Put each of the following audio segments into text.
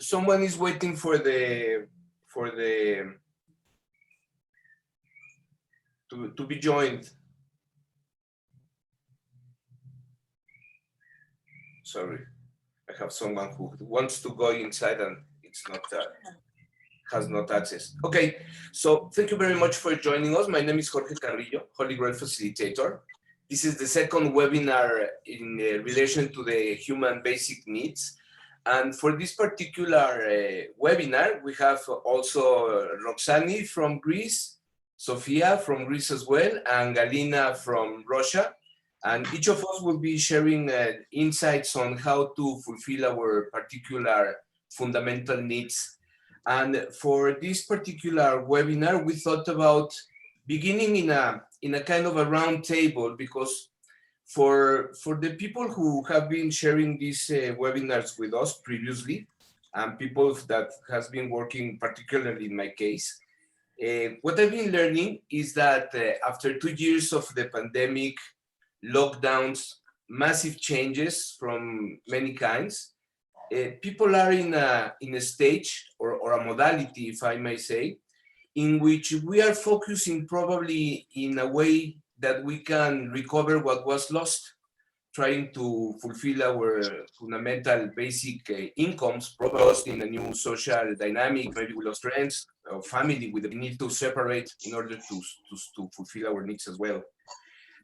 Someone is waiting for the to be joined. Sorry, I have someone who wants to go inside and it's not has not access. Okay, so thank you very much for joining us. My name is Jorge Carrillo, Holy Grail Facilitator. This is the second webinar in relation to the human basic needs. And for this particular webinar, we have also Roxani from Greece, Sofia from Greece as well, and Galina from Russia. And each of us will be sharing insights on how to fulfill our particular fundamental needs. And for this particular webinar, we thought about beginning in a kind of a round table, because for the people who have been sharing these webinars with us previously, and people that has been working, particularly in my case, what I've been learning is that after 2 years of the pandemic, lockdowns, massive changes from many kinds, people are in a stage or a modality, if I may say, in which we are focusing probably in a way that we can recover what was lost, trying to fulfill our fundamental basic incomes, probably lost in a new social dynamic. Maybe we lost friends or family with the need to separate in order to fulfill our needs as well.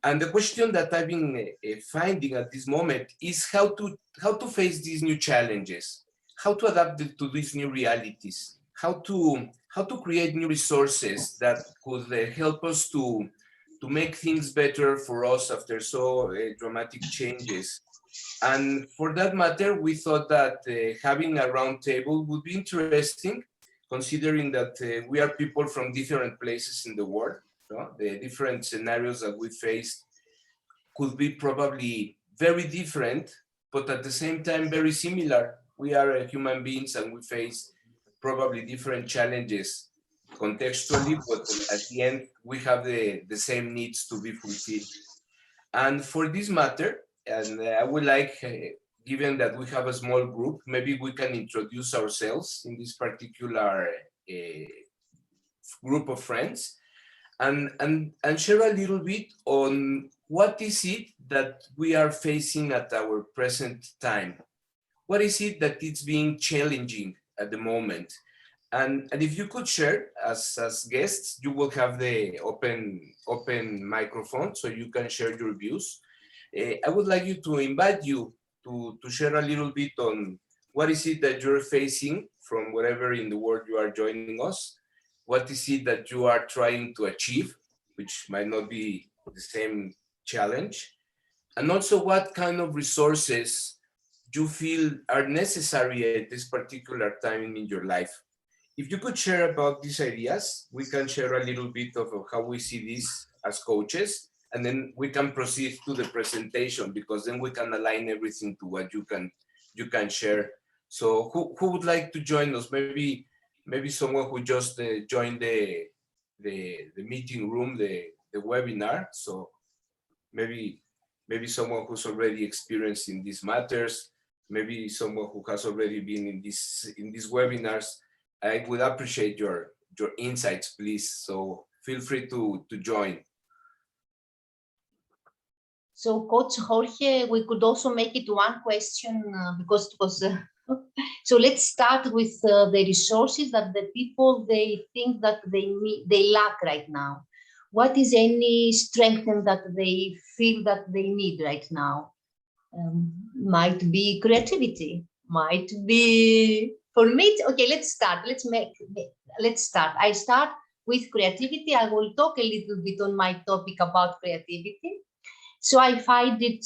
And the question that I've been finding at this moment is how to face these new challenges, how to adapt to these new realities, how to create new resources that could help us to make things better for us after so dramatic changes. And for that matter, we thought that having a round table would be interesting, considering that we are people from different places in the world. The different scenarios that we face could be probably very different, but at the same time very similar. We are human beings and we face probably different challenges contextually, but at the end we have the same needs to be fulfilled. And for this matter, and I would like, given that we have a small group, maybe we can introduce ourselves in this particular group of friends, and share a little bit on what is it that we are facing at our present time. What is it that is being challenging at the moment? And if you could share as guests, you will have the open microphone so you can share your views. I would like you to invite you to share a little bit on what is it that you're facing from wherever in the world you are joining us. What is it that you are trying to achieve, which might not be the same challenge? And also what kind of resources you feel are necessary at this particular time in your life. If you could share about these ideas, we can share a little bit of how we see this as coaches, and then we can proceed to the presentation, because then we can align everything to what you can share. So who would like to join us? Maybe someone who just joined the meeting room, the webinar. So maybe someone who's already experienced in these matters, maybe someone who has already been in these webinars. I would appreciate your insights, please. So feel free to join. So, Coach Jorge, we could also make it one question because it was. So let's start with the resources that the people they think that they lack right now. What is any strength that they feel that they need right now? Might be creativity. Might be for me. Okay, let's start. Let's start. I start with creativity. I will talk a little bit on my topic about creativity. So I find it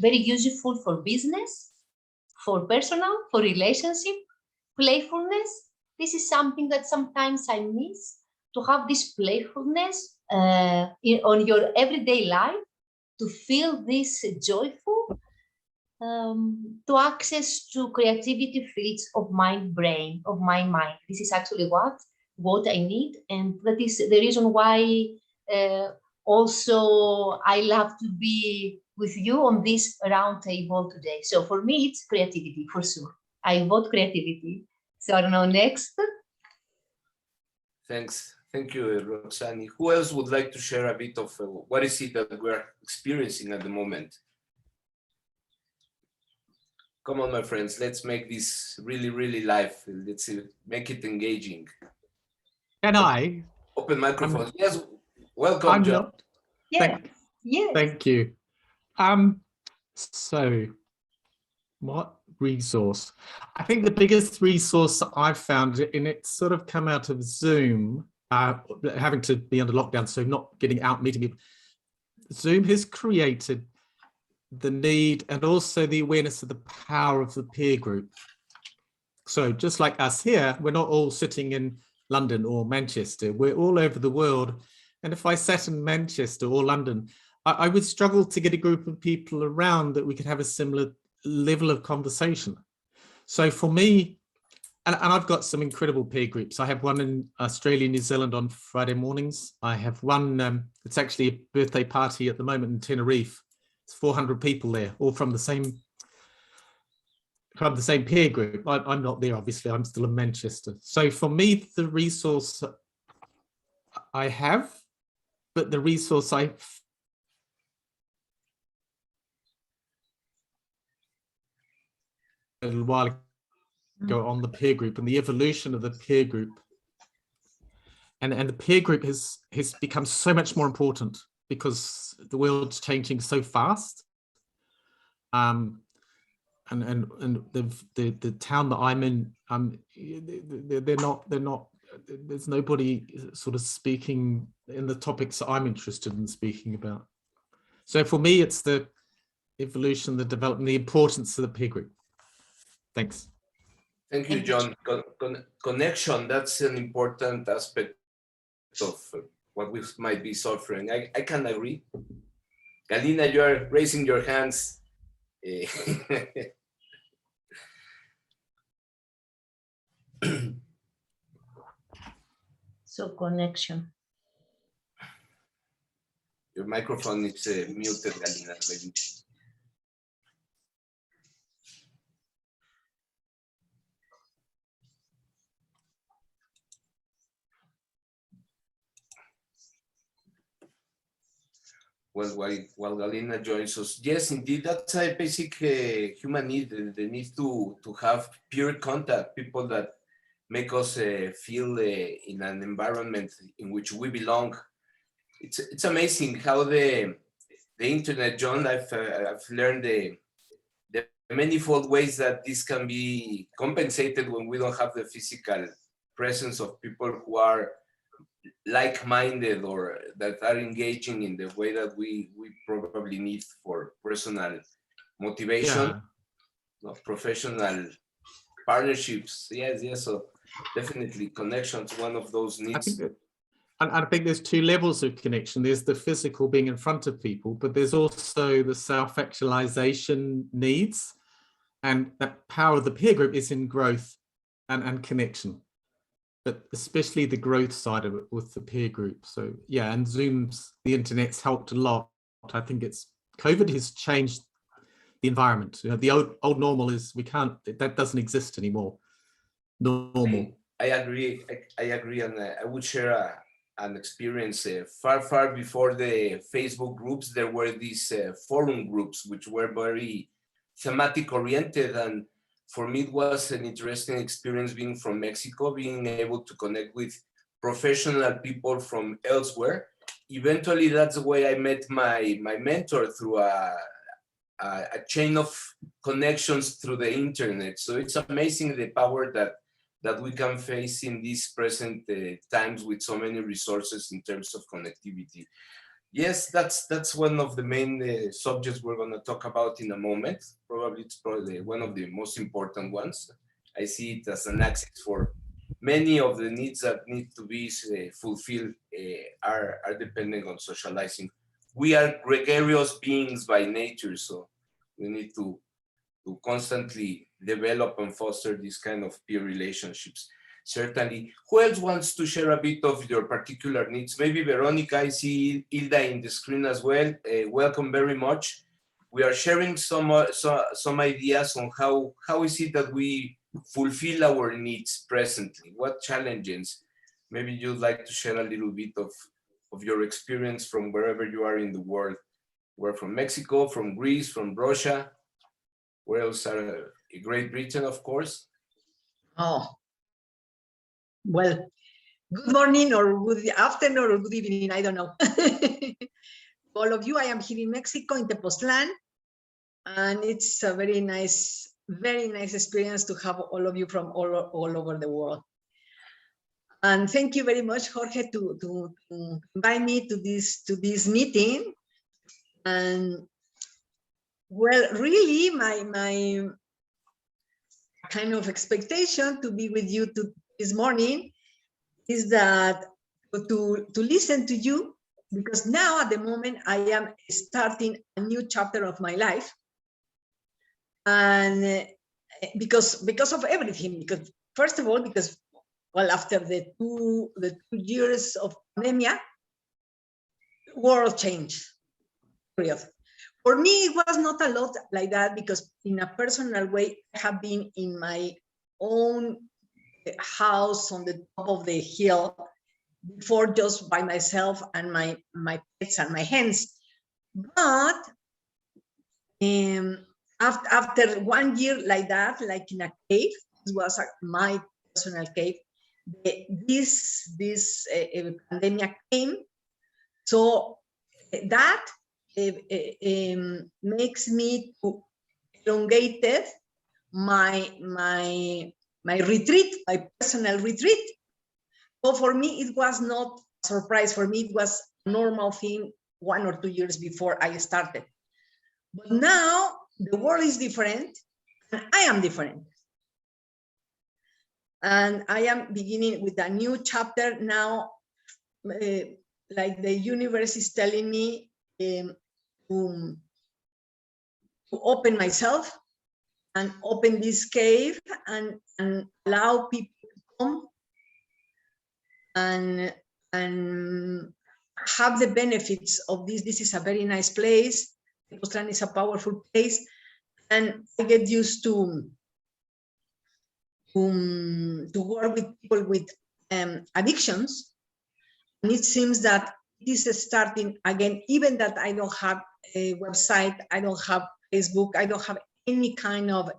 very useful for business, for personal, for relationship, playfulness. This is something that sometimes I miss, to have this playfulness on your everyday life, to feel this joyful, to access to creativity fields of my brain, of my mind. This is actually what I need, and that is the reason why also I love to be with you on this round table today. So for me, it's creativity, for sure. I vote creativity. So I don't know, next. Thanks. Thank you, Roxani. Who else would like to share a bit of what is it that we're experiencing at the moment? Come on, my friends, let's make this really, really live. Let's make it engaging. Can I? Open microphones. Yes, welcome, John. Not. Yeah. Yes. Thank you. So what resource? I think the biggest resource I've found, and it's sort of come out of Zoom, having to be under lockdown, so not getting out meeting people. Zoom has created the need and also the awareness of the power of the peer group. So just like us here, we're not all sitting in London or Manchester, we're all over the world. And if I sat in Manchester or London, I would struggle to get a group of people around that we could have a similar level of conversation. So for me, and I've got some incredible peer groups. I have one in Australia, New Zealand on Friday mornings. I have one, it's actually a birthday party at the moment in Tenerife. It's 400 people there, all from the same peer group. I'm not there, obviously, I'm still in Manchester. So for me, the resource I have, but the resource I a little while ago on the peer group and the evolution of the peer group. And the peer group has become so much more important because the world's changing so fast. And the town that I'm in, they're not, there's nobody sort of speaking in the topics that I'm interested in speaking about. So for me, it's the evolution, the development, the importance of the peer group. Thanks. Thank you, John. Connection, that's an important aspect of what we might be suffering. I can agree. Galina, you are raising your hands. So connection. Your microphone is muted, Galina. Maybe. Well, while Galina joins us, yes, indeed, that's a basic human need, the need to have peer contact, people that make us feel in an environment in which we belong. It's amazing how the internet, John, I've learned the manifold ways that this can be compensated when we don't have the physical presence of people who are like-minded or that are engaging in the way that we probably need for personal motivation, professional partnerships. Yes. So definitely connections, one of those needs. I think there's two levels of connection. There's the physical being in front of people, but there's also the self-actualization needs, and that power of the peer group is in growth and connection, but especially the growth side of it with the peer group. So yeah, and Zoom's, the internet's helped a lot. I think COVID has changed the environment. You know, the old normal is that doesn't exist anymore. Normal. I agree. I agree, and I would share an experience far before the Facebook groups. There were these forum groups which were very thematic oriented, and for me, it was an interesting experience being from Mexico, being able to connect with professional people from elsewhere. Eventually, that's the way I met my mentor, through a chain of connections through the internet. So it's amazing the power that we can face in these present times with so many resources in terms of connectivity. Yes, that's one of the main subjects we're going to talk about in a moment. It's probably one of the most important ones. I see it as an access for many of the needs that need to be fulfilled are depending on socializing. We are gregarious beings by nature, so we need to constantly develop and foster these kind of peer relationships. Certainly. Who else wants to share a bit of your particular needs? Maybe Veronica, I see Hilda in the screen as well. Welcome very much. we are sharing some ideas on how is it that we fulfill our needs presently. What challenges? Maybe you'd like to share a little bit of your experience from wherever you are in the world. We're from Mexico, from Greece, from Russia. Where else are Great Britain, of course. Oh, well, good morning or good afternoon or good evening, I don't know. All of you, I am here in Mexico, in Tepoztlan, and it's a very nice experience to have all of you from all over the world. And thank you very much, Jorge, to invite me to this meeting. And well, really, my kind of expectation to be with you this morning is that to listen to you, because now at the moment I am starting a new chapter of my life, and because of everything. Because first of all, because well, after the two years of pandemic, world changed. Period. For me, it was not a lot like that, because in a personal way, I have been in my own house on the top of the hill before, just by myself and my pets and my hens. But after 1 year like that, like in a cave, this was my personal cave, this pandemic came. So that makes me to elongated my retreat, my personal retreat. So for me, it was not a surprise. For me, it was a normal thing 1 or 2 years before I started. But now the world is different, and I am different. And I am beginning with a new chapter now, like the universe is telling me to open myself and open this cave and allow people to come and have the benefits of this. This is a very nice place. Tepoztlan is a powerful place, and I get used to work with people with addictions. And it seems that this is starting again, even that I don't have a website, I don't have Facebook, I don't have any kind of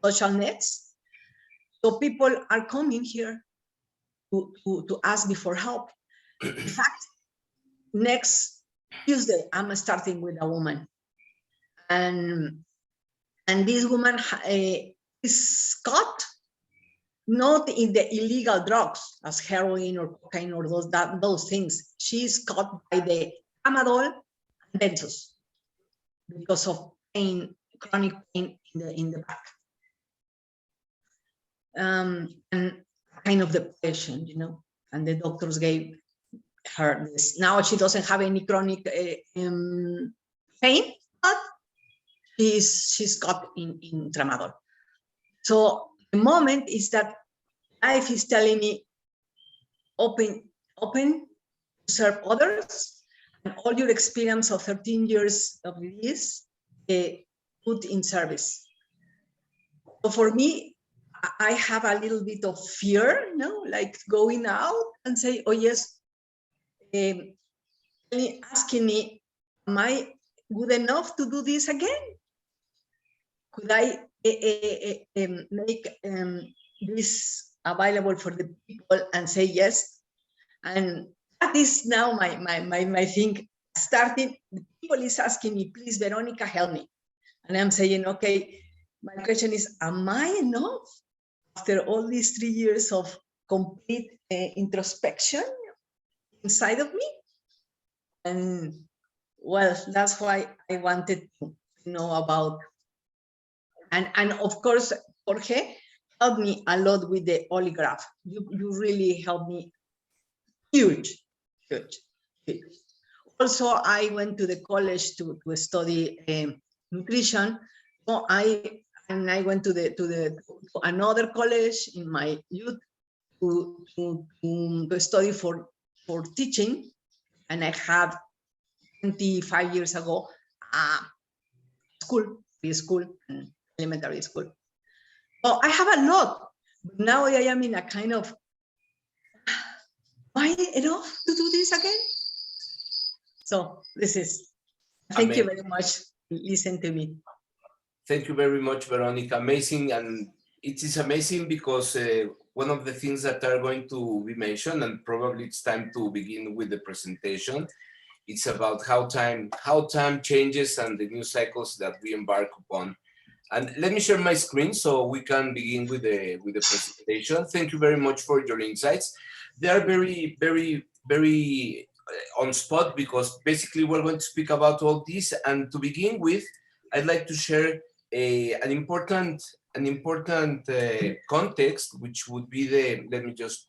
social nets. So people are coming here to ask me for help. In fact, next Tuesday, I'm starting with a woman. And this woman is caught not in the illegal drugs as heroin or cocaine or those things. She's caught by the tramadol and benzos because of pain, chronic pain in the back, and kind of depression, you know. And the doctors gave her this. Now she doesn't have any chronic pain, but she's caught in tramadol. So the moment is that life is telling me, open to serve others, and all your experience of 13 years of this, put in service. So for me, I have a little bit of fear, you know, like going out and say, oh yes, asking me, am I good enough to do this again? Could I make this available for the people and say yes? And that is now my thing. Starting, the people is asking me, please, Veronica, help me. And I'm saying, okay, my question is, am I enough after all these 3 years of complete introspection inside of me? And well, that's why I wanted to know about. And of course, Jorge helped me a lot with the polygraph. You really helped me huge. Also, I went to the college to study nutrition. So I went to another college in my youth to study for teaching. And I had 25 years ago school, preschool, and elementary school. Oh, I have a lot, but now I am in a kind of, am I enough to do this again? So this is, thank you very much. Listen to me. Thank you very much, Veronica. Amazing. And it is amazing because one of the things that are going to be mentioned, and probably it's time to begin with the presentation, it's about how time changes and the new cycles that we embark upon. And let me share my screen so we can begin with the presentation. Thank you very much for your insights. They are very, very, very on spot because basically we're going to speak about all this. And to begin with, I'd like to share an important context, which would be let me just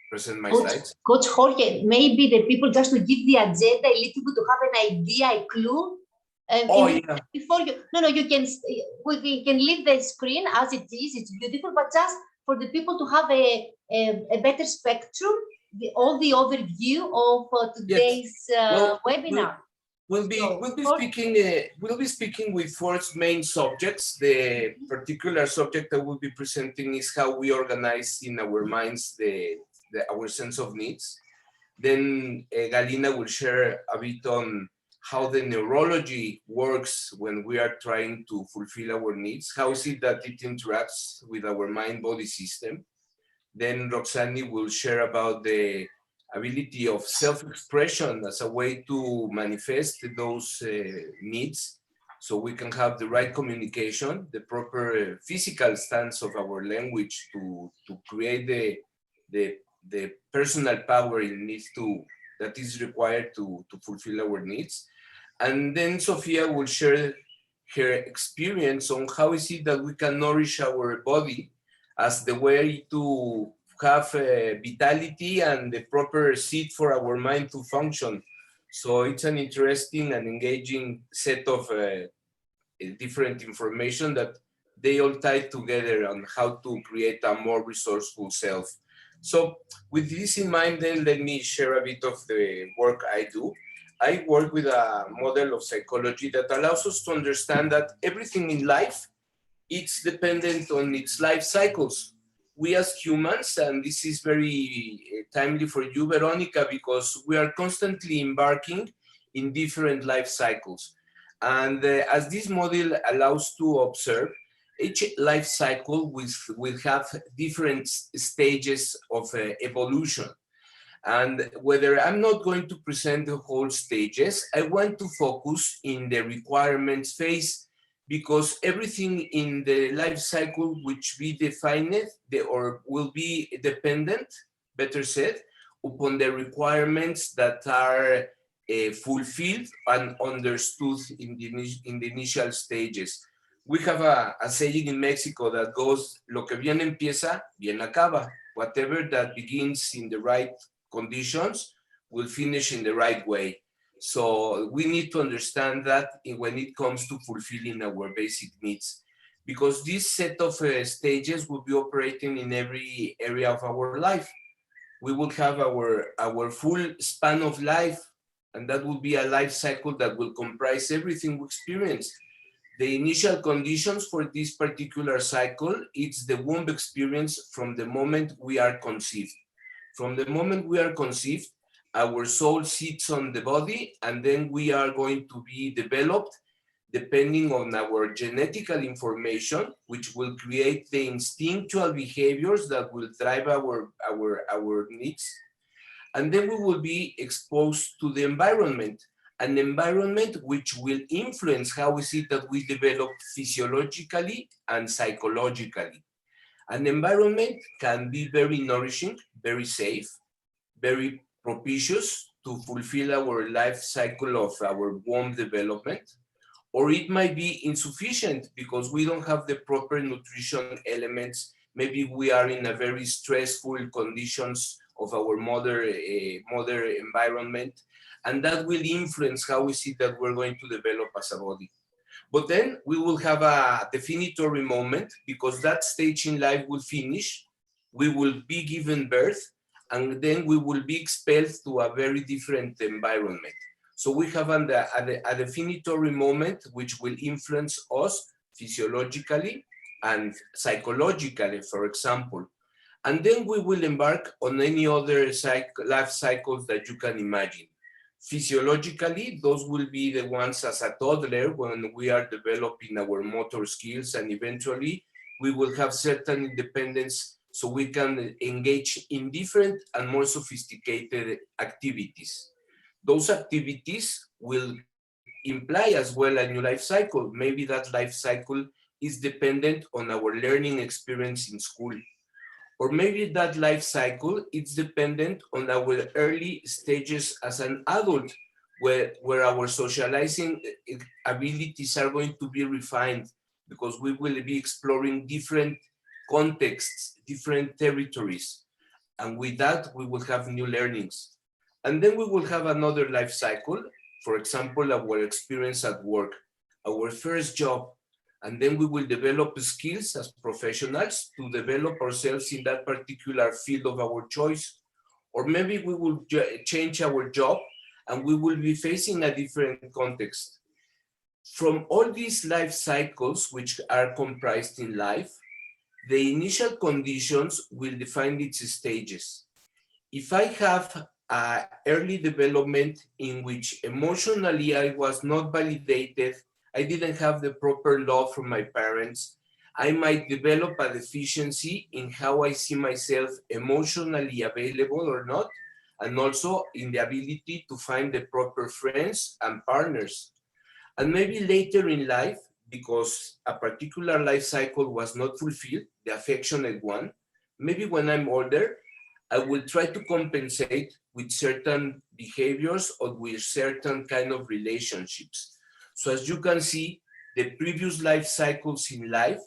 present my slides. Coach Jorge, maybe the people, just to give the agenda a little bit, to have an idea, a clue. Yeah. Before you, you can, we can leave the screen as it is, it's beautiful, but just for the people to have a better spectrum, all the overview of today's webinar. We'll be speaking with four main subjects. The particular subject that we'll be presenting is how we organize in our minds our sense of needs. Then Galina will share a bit on how the neurology works when we are trying to fulfill our needs. How is it that it interacts with our mind-body system? Then Roxani will share about the ability of self-expression as a way to manifest those needs, so we can have the right communication, the proper physical stance of our language to create the personal power that is required to fulfill our needs. And then Sophia will share her experience on how is it that we can nourish our body as the way to have vitality and the proper seat for our mind to function. So it's an interesting and engaging set of different information that they all tie together on how to create a more resourceful self. So with this in mind, then let me share a bit of the work I do. I work with a model of psychology that allows us to understand that everything in life, it's dependent on its life cycles. We as humans, and this is very timely for you, Veronica, because we are constantly embarking in different life cycles. And as this model allows to observe, each life cycle will have different stages of evolution. And whether I'm not going to present the whole stages, I want to focus in the requirements phase, because everything in the life cycle which we define it, or will be dependent, better said, upon the requirements that are fulfilled and understood in the initial stages. We have a saying in Mexico that goes, lo que bien empieza, bien acaba. Whatever that begins in the right conditions will finish in the right way. So we need to understand that when it comes to fulfilling our basic needs, because this set of stages will be operating in every area of our life. We will have our full span of life, and that will be a life cycle that will comprise everything we experience. The initial conditions for this particular cycle, it's the womb experience from the moment we are conceived. From the moment we are conceived, our soul sits on the body, and then we are going to be developed depending on our genetical information, which will create the instinctual behaviors that will drive our needs. And then we will be exposed to the environment, an environment which will influence how is it that we develop physiologically and psychologically. An environment can be very nourishing, very safe, very propitious to fulfill our life cycle of our womb development, or it might be insufficient because we don't have the proper nutrition elements. Maybe we are in a very stressful conditions of our mother environment, and that will influence how we see that we're going to develop as a body. But then we will have a definitory moment, because that stage in life will finish, we will be given birth, and then we will be expelled to a very different environment. So we have a definitory moment which will influence us physiologically and psychologically, for example. And then we will embark on any other life cycles that you can imagine. Physiologically, those will be the ones as a toddler when we are developing our motor skills, and eventually we will have certain independence so we can engage in different and more sophisticated activities. Those activities will imply as well a new life cycle. Maybe that life cycle is dependent on our learning experience in school. Or maybe that life cycle is dependent on our early stages as an adult, where our socializing abilities are going to be refined because we will be exploring different contexts, different territories. And with that, we will have new learnings. And then we will have another life cycle, for example, our experience at work, our first job, and then we will develop skills as professionals to develop ourselves in that particular field of our choice. Or maybe we will change our job and we will be facing a different context. From all these life cycles, which are comprised in life, the initial conditions will define its stages. If I have an early development in which emotionally I was not validated, I didn't have the proper love from my parents, I might develop a deficiency in how I see myself emotionally available or not, and also in the ability to find the proper friends and partners. And maybe later in life, because a particular life cycle was not fulfilled, the affectionate one, maybe when I'm older, I will try to compensate with certain behaviors or with certain kind of relationships. So as you can see, the previous life cycles in life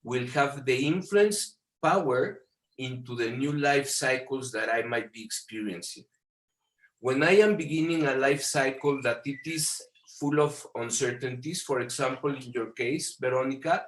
will have the influence power into the new life cycles that I might be experiencing. When I am beginning a life cycle that it is full of uncertainties, for example, in your case, Veronica,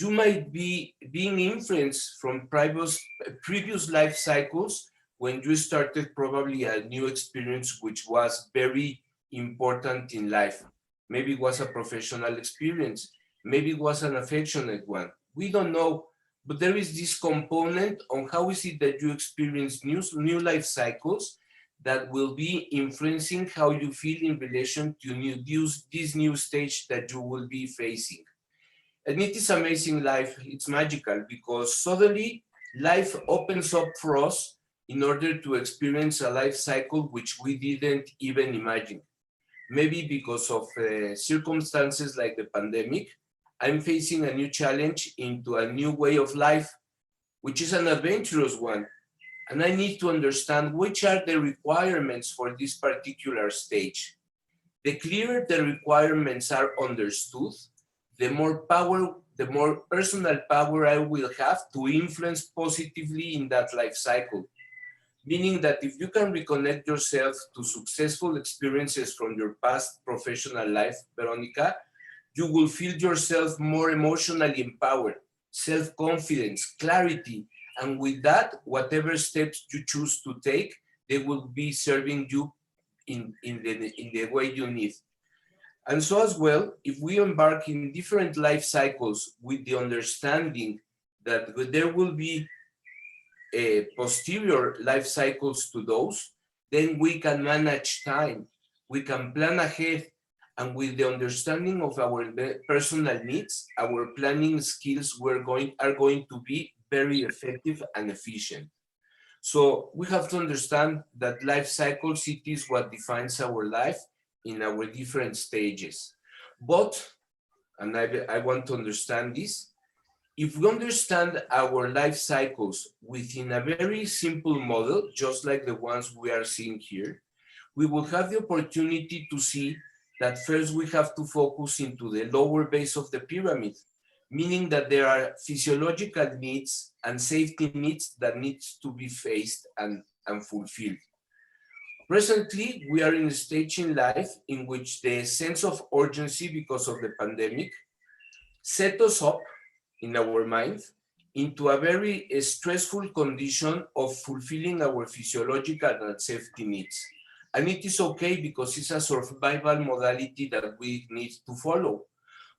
you might be being influenced from previous life cycles when you started probably a new experience which was very important in life. Maybe it was a professional experience. Maybe it was an affectionate one. We don't know, but there is this component on how is it that you experience new life cycles that will be influencing how you feel in relation to this new stage that you will be facing. And it is amazing life, it's magical because suddenly life opens up for us in order to experience a life cycle which we didn't even imagine. Maybe because of circumstances like the pandemic, I'm facing a new challenge into a new way of life, which is an adventurous one. And I need to understand which are the requirements for this particular stage. The clearer the requirements are understood, the more personal power I will have to influence positively in that life cycle. Meaning that if you can reconnect yourself to successful experiences from your past professional life, Veronica, you will feel yourself more emotionally empowered, self-confidence, clarity, and with that, whatever steps you choose to take, they will be serving you in the way you need. And so as well, if we embark in different life cycles with the understanding that there will be posterior life cycles to those, then we can manage time, we can plan ahead, and with the understanding of our personal needs, our planning skills are going to be very effective and efficient. So we have to understand that life cycles, it is what defines our life in our different stages. But, and I want to understand this, if we understand our life cycles within a very simple model, just like the ones we are seeing here, we will have the opportunity to see that first we have to focus into the lower base of the pyramid, meaning that there are physiological needs and safety needs that needs to be faced and fulfilled. Presently, we are in a stage in life in which the sense of urgency because of the pandemic set us up in our mind into a very stressful condition of fulfilling our physiological and safety needs. And it is okay because it's a survival modality that we need to follow.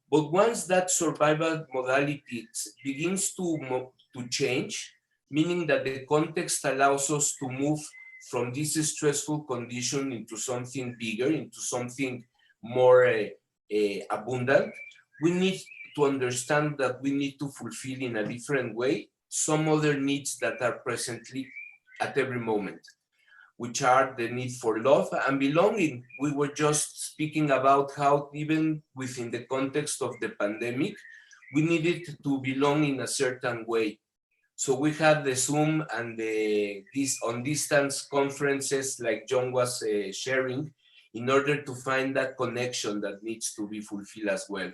But once that survival modality begins to change, meaning that the context allows us to move from this stressful condition into something bigger, into something more abundant, we need to understand that we need to fulfill in a different way some other needs that are presently at every moment, which are the need for love and belonging. We were just speaking about how even within the context of the pandemic, we needed to belong in a certain way. So we had the Zoom and these on distance conferences like John was sharing in order to find that connection that needs to be fulfilled as well.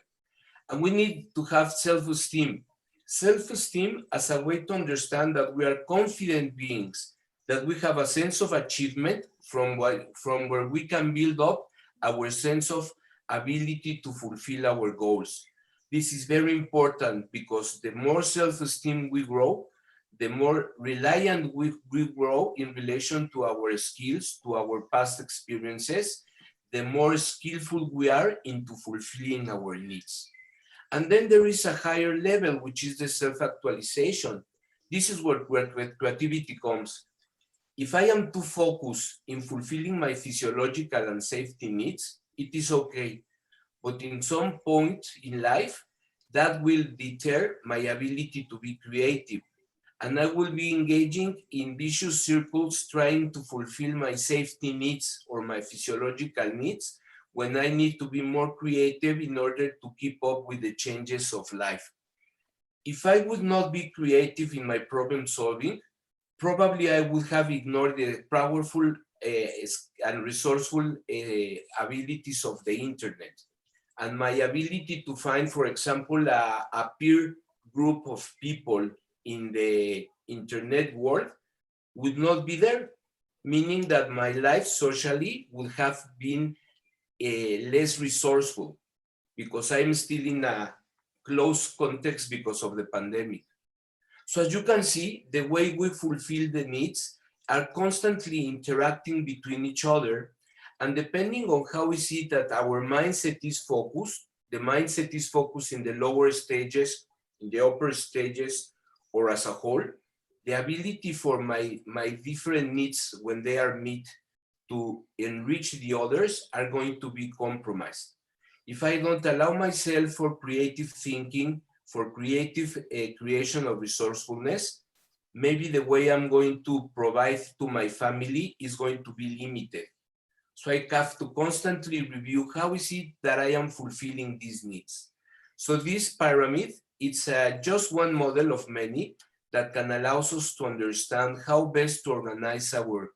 And we need to have self-esteem. Self-esteem as a way to understand that we are confident beings, that we have a sense of achievement from where we can build up our sense of ability to fulfill our goals. This is very important because the more self-esteem we grow, the more reliant we grow in relation to our skills, to our past experiences, the more skillful we are into fulfilling our needs. And then there is a higher level, which is the self-actualization. This is where creativity comes. If I am too focused in fulfilling my physiological and safety needs, it is okay. But in some point in life, that will deter my ability to be creative. And I will be engaging in vicious circles trying to fulfill my safety needs or my physiological needs when I need to be more creative in order to keep up with the changes of life. If I would not be creative in my problem solving, probably I would have ignored the powerful and resourceful abilities of the internet. And my ability to find, for example, a peer group of people in the internet world would not be there, meaning that my life socially would have been less resourceful because I'm still in a close context because of the pandemic. So as you can see, the way we fulfill the needs are constantly interacting between each other. And depending on how we see that our mindset is focused, the mindset is focused in the lower stages, in the upper stages, or as a whole, the ability for my different needs when they are met to enrich the others are going to be compromised. If I don't allow myself for creative thinking, for creative creation of resourcefulness, maybe the way I'm going to provide to my family is going to be limited. So I have to constantly review how is it that I am fulfilling these needs. So this pyramid, it's just one model of many that can allow us to understand how best to organize our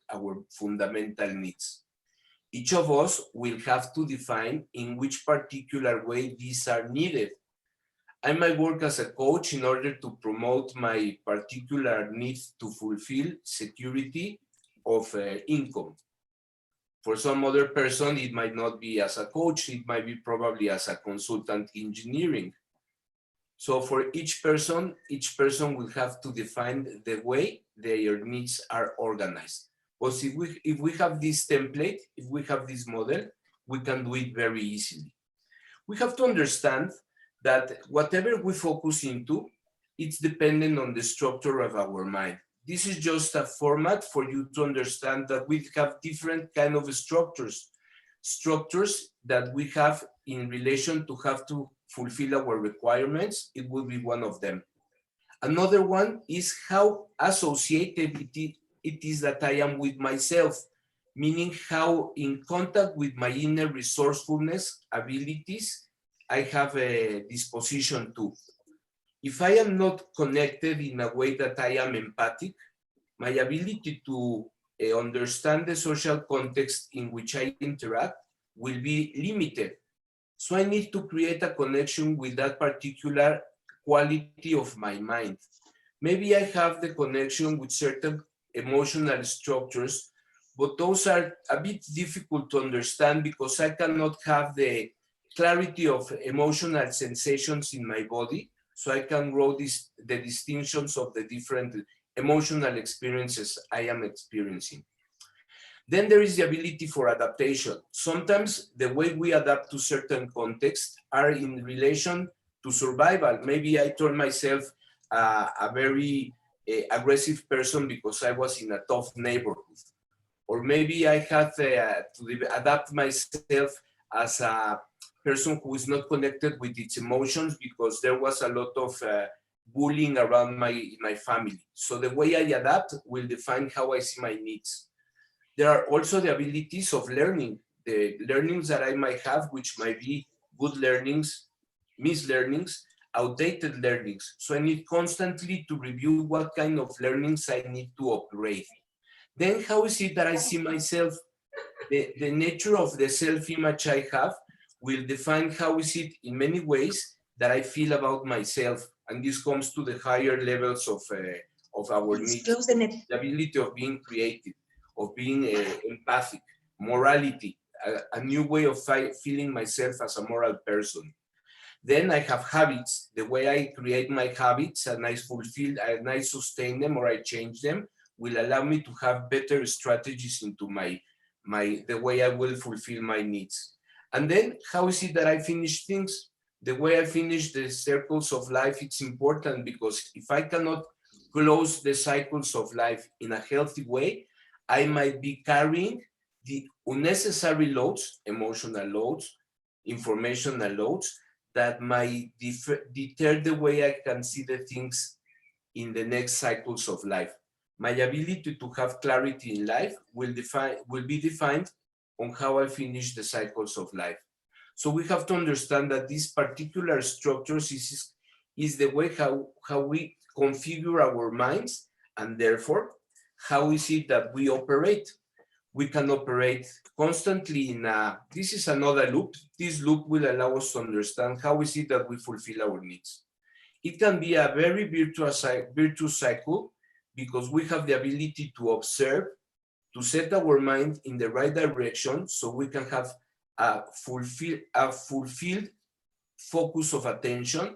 fundamental needs. Each of us will have to define in which particular way these are needed. I might work as a coach in order to promote my particular needs to fulfill security of income. For some other person, it might not be as a coach, it might be probably as a consultant engineering. So for each person will have to define the way their needs are organized. But if we have this template, if we have this model, we can do it very easily. We have to understand that whatever we focus into, it's dependent on the structure of our mind. This is just a format for you to understand that we have different kind of structures that we have in relation to have to fulfill our requirements. It will be one of them. Another one is how associated it is that I am with myself, meaning how in contact with my inner resourcefulness abilities I have a disposition to. If I am not connected in a way that I am empathic, my ability to understand the social context in which I interact will be limited. So I need to create a connection with that particular quality of my mind. Maybe I have the connection with certain emotional structures, but those are a bit difficult to understand because I cannot have the clarity of emotional sensations in my body, so I can grow the distinctions of the different emotional experiences I am experiencing. Then there is the ability for adaptation. Sometimes the way we adapt to certain contexts are in relation to survival. Maybe I turn myself a very aggressive person because I was in a tough neighborhood. Or maybe I had to adapt myself as a person who is not connected with its emotions because there was a lot of bullying around my family. So the way I adapt will define how I see my needs. There are also the abilities of learning, the learnings that I might have, which might be good learnings, mislearnings, outdated learnings. So I need constantly to review what kind of learnings I need to operate. Then how is it that I see myself? The nature of the self-image I have will define how is it in many ways that I feel about myself. And this comes to the higher levels of our needs, the ability of being creative, of being empathic, morality, a new way of feeling myself as a moral person. Then I have habits, the way I create my habits and I fulfill and I sustain them or I change them will allow me to have better strategies into the way I will fulfill my needs. And then how is it that I finish things? The way I finish the circles of life, it's important because if I cannot close the cycles of life in a healthy way, I might be carrying the unnecessary loads, emotional loads, informational loads, that might deter the way I can see the things in the next cycles of life. My ability to have clarity in life will be defined on how I finish the cycles of life. So we have to understand that these particular structures is the way how we configure our minds, and therefore, how is it that we operate? We can operate constantly in this is another loop. This loop will allow us to understand how is it that we fulfill our needs. It can be a very virtuous cycle because we have the ability to observe, to set our mind in the right direction so we can have a fulfilled focus of attention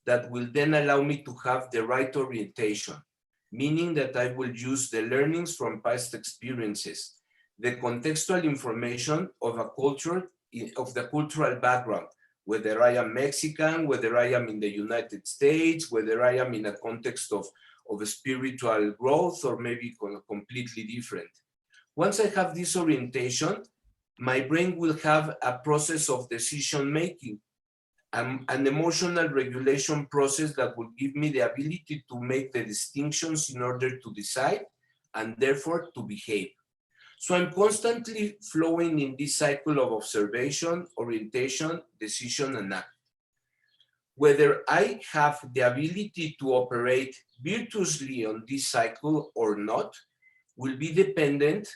that will then allow me to have the right orientation, meaning that I will use the learnings from past experiences, the contextual information of a culture, of the cultural background, whether I am Mexican, whether I am in the United States, whether I am in a context of spiritual growth, or maybe completely different. Once I have this orientation, my brain will have a process of decision making, an emotional regulation process that will give me the ability to make the distinctions in order to decide and therefore to behave. So I'm constantly flowing in this cycle of observation, orientation, decision, and act. Whether I have the ability to operate virtuously on this cycle or not will be dependent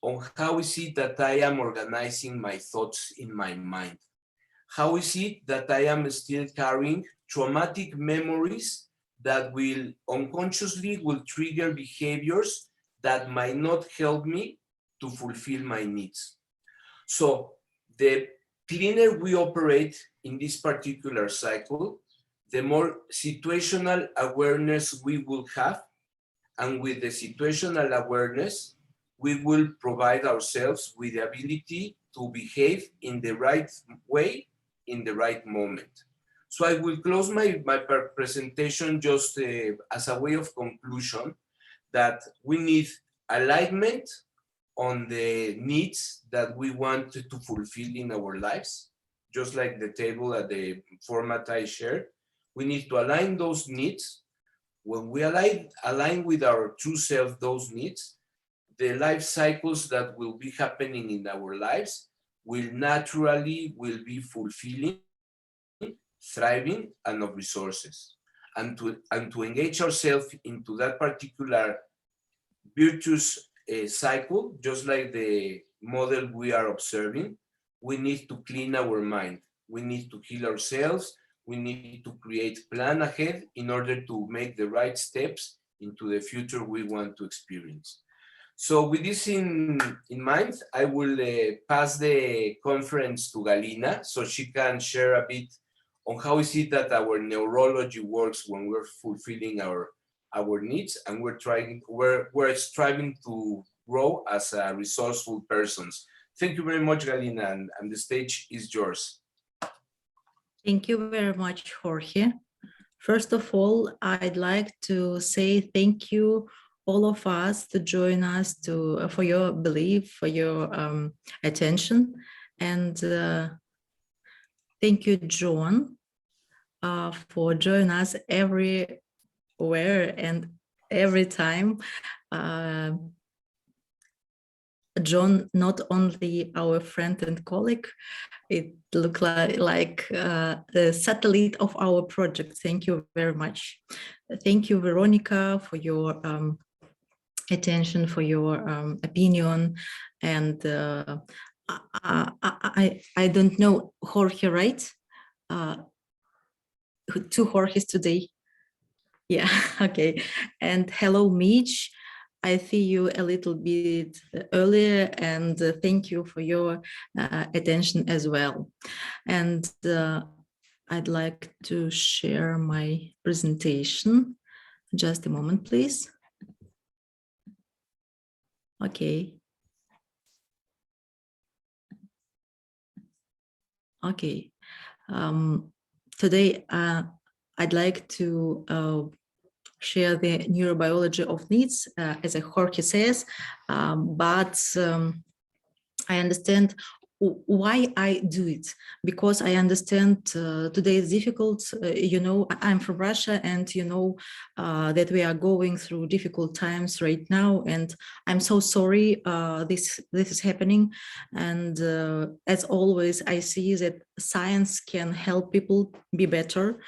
on how is it that I am organizing my thoughts in my mind. How is it that I am still carrying traumatic memories that will unconsciously will trigger behaviors that might not help me to fulfill my needs. So the cleaner we operate in this particular cycle, the more situational awareness we will have. And with the situational awareness, we will provide ourselves with the ability to behave in the right way, in the right moment. So I will close my presentation just as a way of conclusion that we need alignment on the needs that we want to fulfill in our lives, just like the table at the format I shared. We need to align those needs. When we align with our true self those needs, the life cycles that will be happening in our lives will be fulfilling, thriving, and of resources. And to engage ourselves into that particular virtuous cycle, just like the model we are observing, we need to clean our mind. We need to heal ourselves. We need to create plan ahead in order to make the right steps into the future we want to experience. So with this in mind, I will pass the conference to Galina so she can share a bit on how is it that our neurology works when we're fulfilling our needs, and we're striving to grow as resourceful persons. Thank you very much, Galina, and the stage is yours. Thank you very much, Jorge. First of all, I'd like to say thank you, all of us, to join us for your belief, for your attention, and thank you, John, for joining us everywhere and every time. John, not only our friend and colleague, it looked like the satellite of our project. Thank you very much. Thank you, Veronica, for your attention, for your opinion. And I don't know, Jorge, right? Two Jorges today. Yeah, okay. And hello, Mitch. I see you a little bit earlier, and thank you for your attention as well. And I'd like to share my presentation. Just a moment, please. Okay. Okay. Today, I'd like to share the neurobiology of needs, as Jorge says, but I understand why I do it, because I understand today is difficult. You know, I'm from Russia, and you know that we are going through difficult times right now, and I'm so sorry this is happening. And as always, I see that science can help people be better.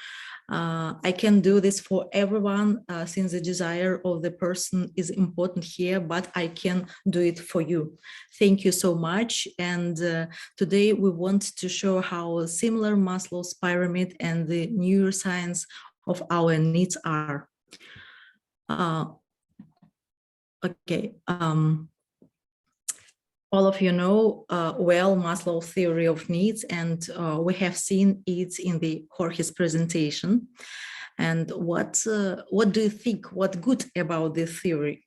I can do this for everyone, since the desire of the person is important here, but I can do it for you. Thank you so much. And today we want to show how similar Maslow's pyramid and the neuroscience of our needs are. Okay. All of you know well Maslow's theory of needs, and we have seen it in the Jorge's presentation. And what do you think? What good about this theory?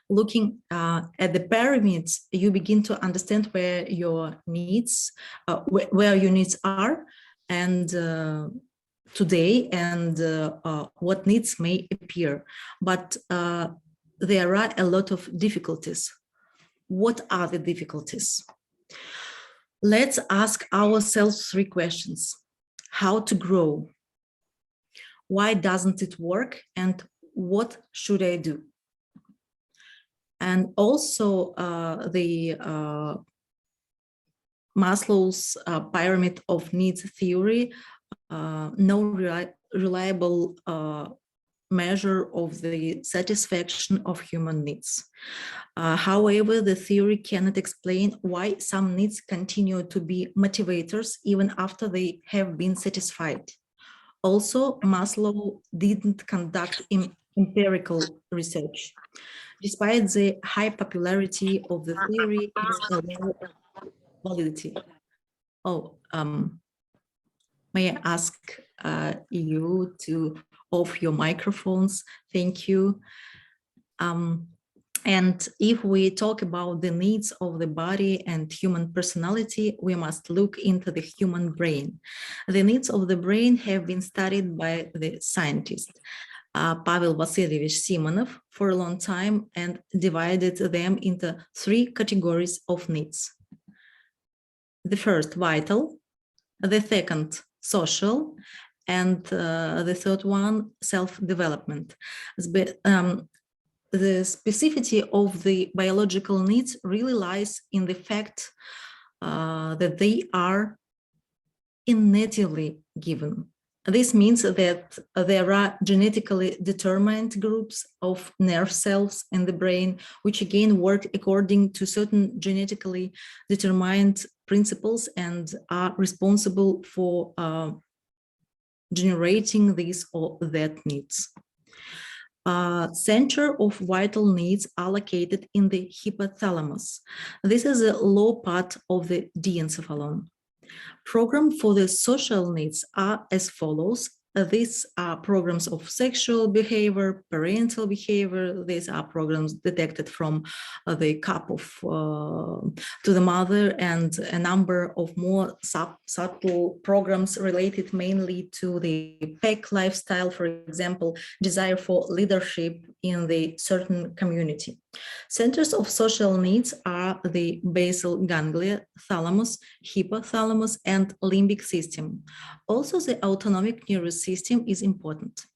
Looking at the pyramids, you begin to understand where your needs, are, and today, and what needs may appear. But there are a lot of difficulties. What are the difficulties? Let's ask ourselves 3 questions. How to grow? Why doesn't it work? And what should I do? And also the Maslow's pyramid of needs theory, no reliable measure of the satisfaction of human needs. However, the theory cannot explain why some needs continue to be motivators even after they have been satisfied. Also, Maslow didn't conduct empirical research. Despite the high popularity of the theory, it's a low validity. Oh, may I ask you to off your microphones? Thank you. And if we talk about the needs of the body and human personality, we must look into the human brain. The needs of the brain have been studied by the scientist Pavel Vasilyevich Simonov for a long time, and divided them into 3 categories of needs. The first, vital; the second, social; and the third one, self-development. The specificity of the biological needs really lies in the fact that they are innately given. This means that there are genetically determined groups of nerve cells in the brain, which again work according to certain genetically determined principles and are responsible for generating these or that needs. Center of vital needs are located in the hypothalamus. This is a low part of the diencephalon. Program for the social needs are as follows. these are programs of sexual behavior, parental behavior. These are programs detected from the cup of to the mother, and a number of more subtle programs related mainly to the pack lifestyle, for example, desire for leadership in the certain community. Centers of social needs are the basal ganglia, thalamus, hypothalamus, and limbic system. Also, the autonomic nervous system is important.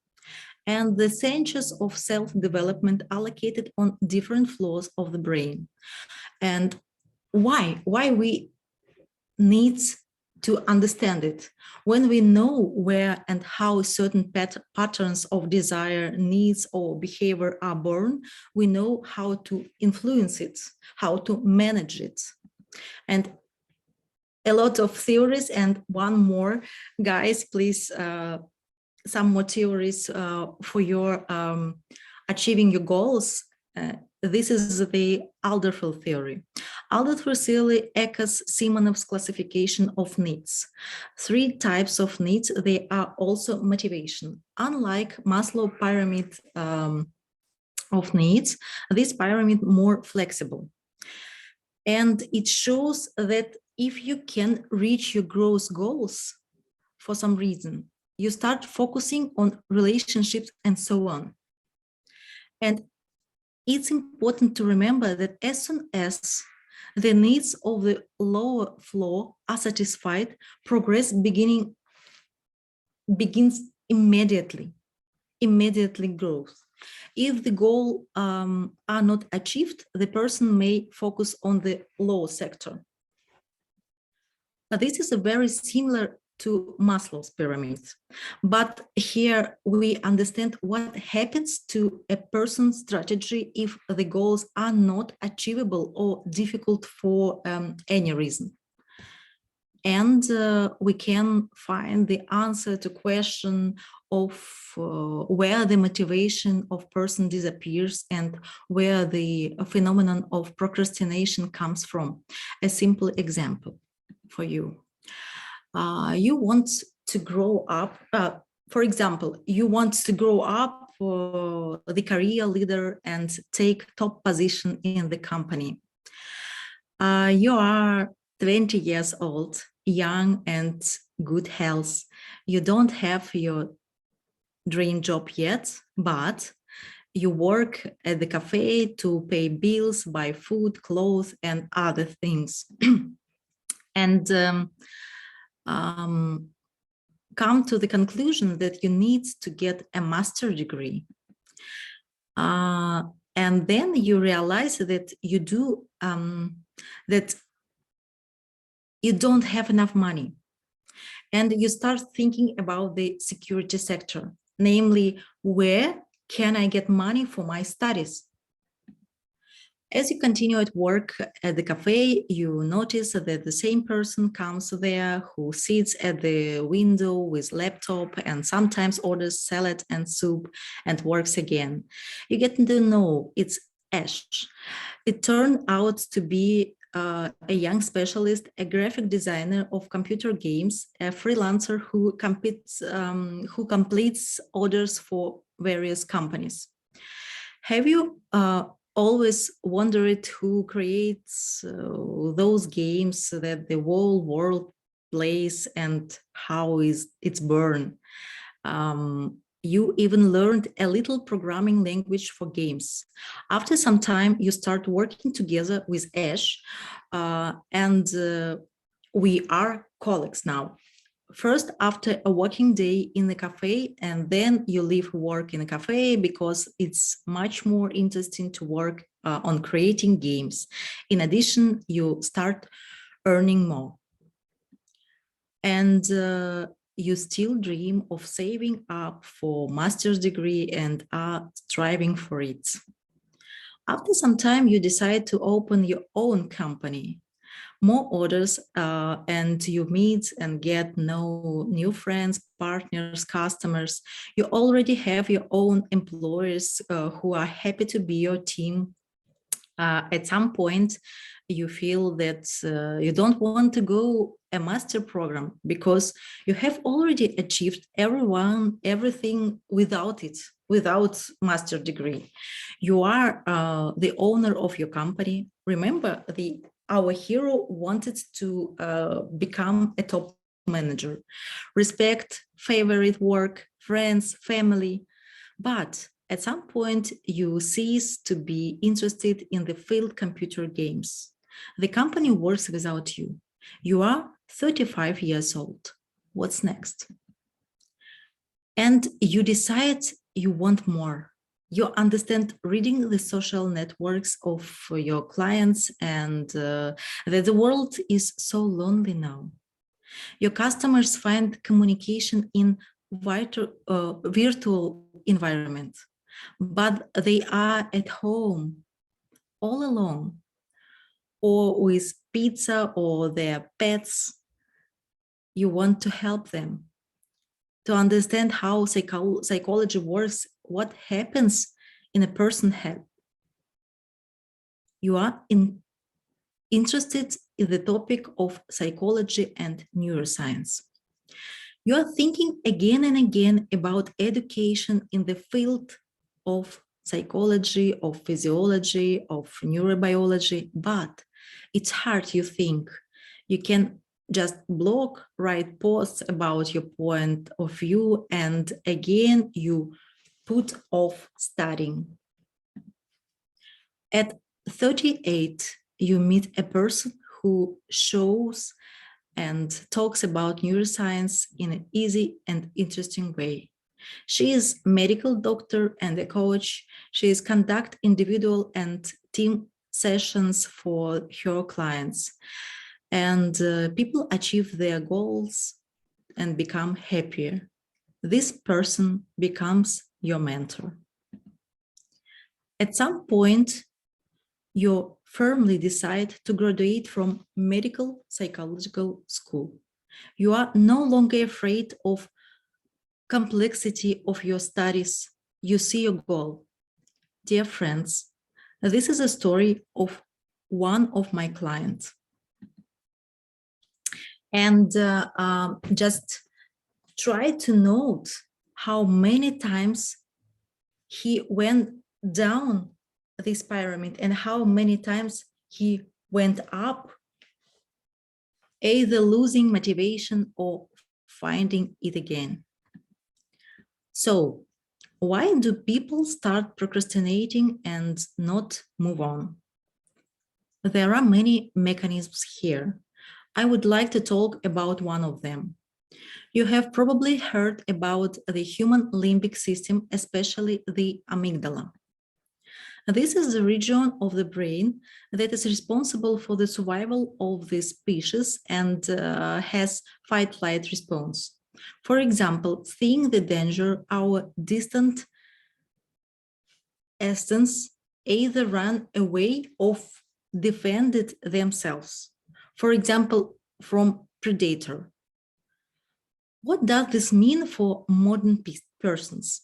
And the centers of self-development are located on different floors of the brain. And why we need to understand it? When we know where and how certain patterns of desire, needs, or behavior are born, we know how to influence it, how to manage it. And a lot of theories, and one more, guys, please, some more theories for your achieving your goals. This is the Elderflo Theory. Elderflo Theory echoes Simonov's classification of needs. 3 types of needs, they are also motivation. Unlike Maslow pyramid of needs, this pyramid more flexible. And it shows that if you can reach your growth goals for some reason, you start focusing on relationships and so on. And it's important to remember that as soon as the needs of the lower floor are satisfied, progress begins immediately growth. If the goal are not achieved, the person may focus on the lower sector. Now, this is a very similar to Maslow's pyramid, but here we understand what happens to a person's strategy if the goals are not achievable or difficult for any reason. And we can find the answer to question of where the motivation of person disappears and where the phenomenon of procrastination comes from. A simple example for you. You want to grow up, for example, you want to grow up the career leader and take top position in the company. You are 20 years old, young and good health. You don't have your dream job yet, but you work at the cafe to pay bills, buy food, clothes, and other things. And come to the conclusion that you need to get a master's degree. And then you realize that you don't have enough money. And you start thinking about the security sector, namely, where can I get money for my studies? As you continue at work at the cafe, you notice that the same person comes there who sits at the window with laptop and sometimes orders salad and soup and works again. You get to know it's Ash. It turned out to be a young specialist, a graphic designer of computer games, a freelancer who completes orders for various companies. Have you always wondered who creates those games that the whole world plays and how it's born? You even learned a little programming language for games. After some time, you start working together with Ash, and we are colleagues now. First, after a working day in the cafe, and then you leave work in a cafe because it's much more interesting to work on creating games. In addition, you start earning more. And you still dream of saving up for master's degree and are striving for it. After some time, you decide to open your own company. More orders and you meet and get new friends, partners, customers. You already have your own employers who are happy to be your team. At some point, you feel that you don't want to go a master program because you have already achieved everything without master degree. You are the owner of your company. Remember, our hero wanted to become a top manager, respect, favorite work, friends, family, but at some point, you cease to be interested in the field computer games. The company works without you. You are 35 years old. What's next? And you decide you want more. You understand reading the social networks of your clients and that the world is so lonely now. Your customers find communication in virtual environment, but they are at home all alone, or with pizza or their pets. You want to help them to understand how psychology works, what happens in a person's head. You are interested in the topic of psychology and neuroscience. You are thinking again and again about education in the field of psychology, of physiology, of neurobiology, but it's hard, you think. You can just blog, write posts about your point of view, and again, you put off studying. At 38, you meet a person who shows and talks about neuroscience in an easy and interesting way. She is a medical doctor and a coach. She is conduct individual and team sessions for her clients. And people achieve their goals and become happier. This person becomes your mentor. At some point, you firmly decide to graduate from medical psychological school. You are no longer afraid of complexity of your studies. You see your goal. Dear friends, this is a story of one of my clients. And just try to note how many times he went down this pyramid and how many times he went up, either losing motivation or finding it again. So why do people start procrastinating and not move on? There are many mechanisms here. I would like to talk about one of them. You have probably heard about the human limbic system, especially the amygdala. This is the region of the brain that is responsible for the survival of the species and has fight-flight response. For example, seeing the danger, our distant essence either run away or defended themselves. For example, from predator. What does this mean for modern persons?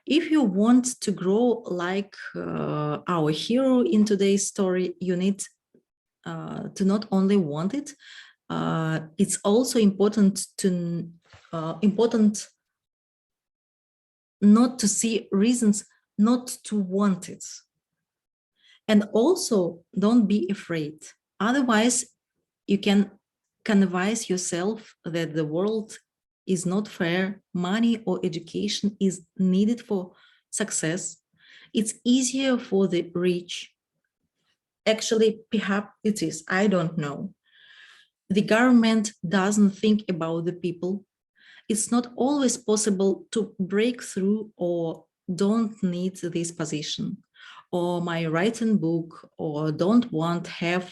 If you want to grow like our hero in today's story, you need to not only want it, it's also important not to see reasons not to want it. And also don't be afraid. Otherwise, you can convince yourself that the world is not fair, money or education is needed for success. It's easier for the rich. Actually, perhaps it is, I don't know. The government doesn't think about the people. It's not always possible to break through or don't need this position, or my writing book, or don't want to have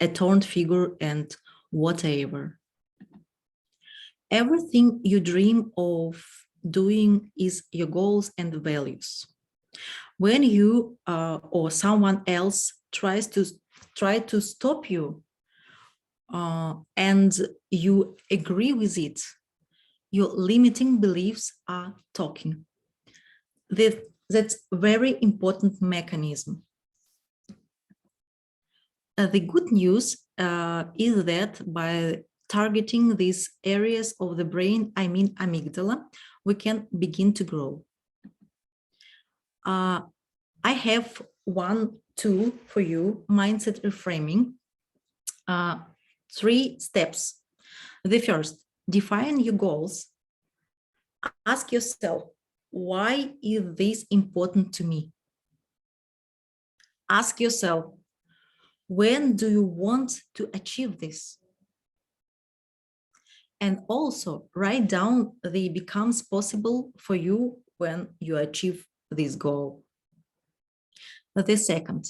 a turned figure and whatever. Everything you dream of doing is your goals and values. When you or someone else try to stop you and you agree with it, your limiting beliefs are talking. That's very important mechanism. The good news is that by targeting these areas of the brain, I mean amygdala, we can begin to grow. I have 1 tool for you, mindset reframing. 3 steps. The first, define your goals. Ask yourself, why is this important to me? Ask yourself, when do you want to achieve this? And also write down the becomes possible for you when you achieve this goal. The second,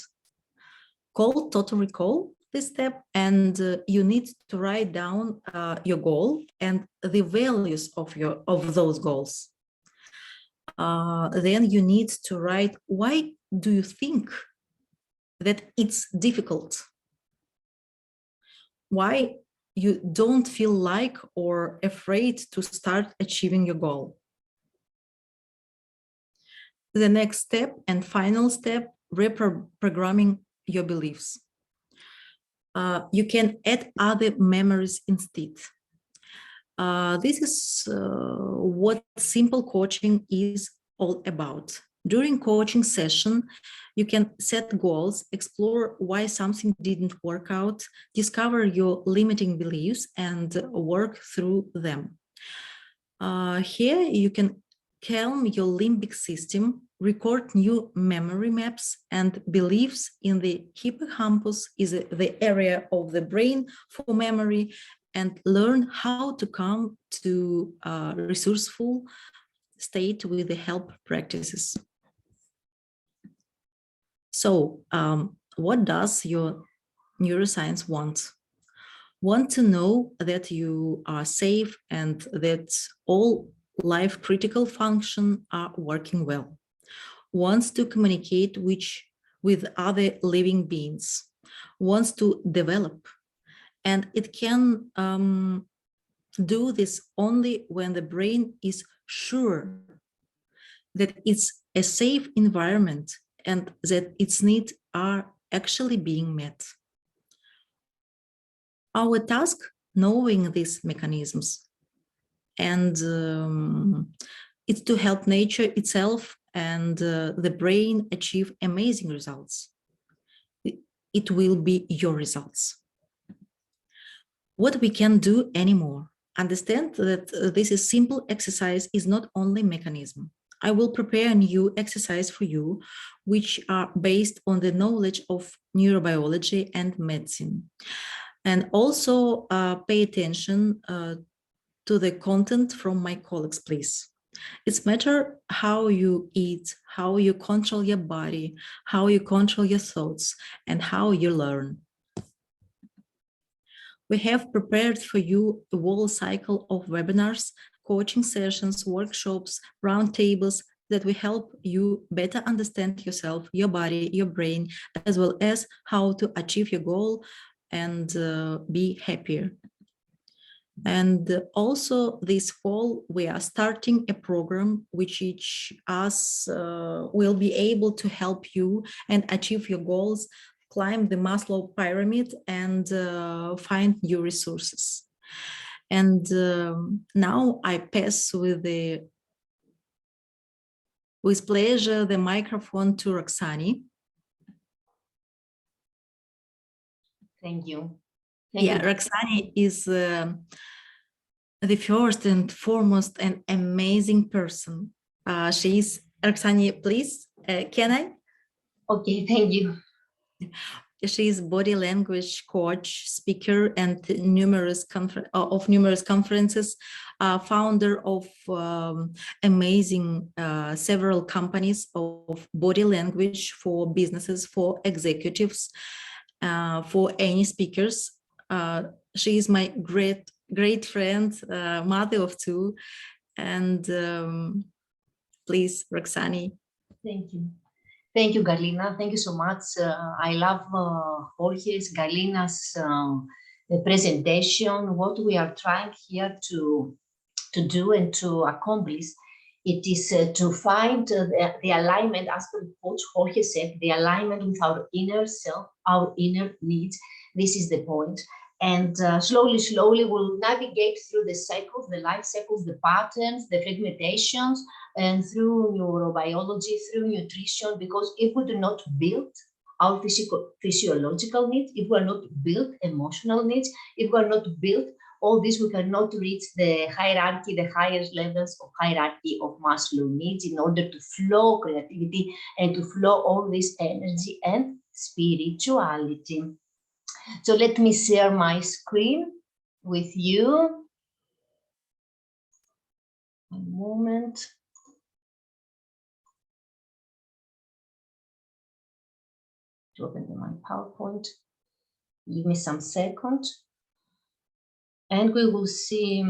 call total recall this step, and you need to write down your goal and the values of those goals. Then you need to write, why do you think that it's difficult? Why you don't feel like or afraid to start achieving your goal? The next step and final step, reprogramming your beliefs. You can add other memories instead. This is what simple coaching is all about. During coaching session, you can set goals, explore why something didn't work out, discover your limiting beliefs, and work through them. Here you can calm your limbic system, record new memory maps and beliefs in the hippocampus, is the area of the brain for memory, and learn how to come to a resourceful state with the help practices. So what does your neuroscience want? Want to know that you are safe and that all life critical functions are working well. Wants to communicate with other living beings. Wants to develop. And it can do this only when the brain is sure that it's a safe environment and that its needs are actually being met. Our task, knowing these mechanisms, and it's to help nature itself and the brain achieve amazing results. It will be your results. What we can do anymore? Understand that this is simple exercise is not only mechanism. I will prepare a new exercise for you, which are based on the knowledge of neurobiology and medicine. And also pay attention to the content from my colleagues, please. It's matter how you eat, how you control your body, how you control your thoughts, and how you learn. We have prepared for you a whole cycle of webinars, coaching sessions, workshops, roundtables that will help you better understand yourself, your body, your brain, as well as how to achieve your goal and be happier. And also this fall, we are starting a program which each us will be able to help you and achieve your goals, climb the Maslow pyramid, and find new resources. And now I pass with pleasure the microphone to Roxani. Thank you. Roxani is the first and foremost an amazing person. She is, Roxani, please, can I? Okay, thank you. She is body language coach, speaker, and numerous conferences, founder of amazing several companies of body language for businesses, for executives, for any speakers. She is my great friend, mother of 2, and please, Roxani. Thank you. Thank you, Galina. Thank you so much. I love Jorge's, Galina's presentation. What we are trying here to do and to accomplish It is to find the alignment, as Coach Jorge said, the alignment with our inner self, our inner needs. This is the point. And slowly, slowly, we'll navigate through the cycles, the life cycles, the patterns, the fragmentations, and through neurobiology, through nutrition, because if we do not build our physiological needs, if we are not built emotional needs, if we are not built all this, we cannot reach the hierarchy, the highest levels of hierarchy of Maslow needs in order to flow creativity and to flow all this energy and spirituality. So let me share my screen with you. One moment. To open my PowerPoint. Give me some seconds. And we will see.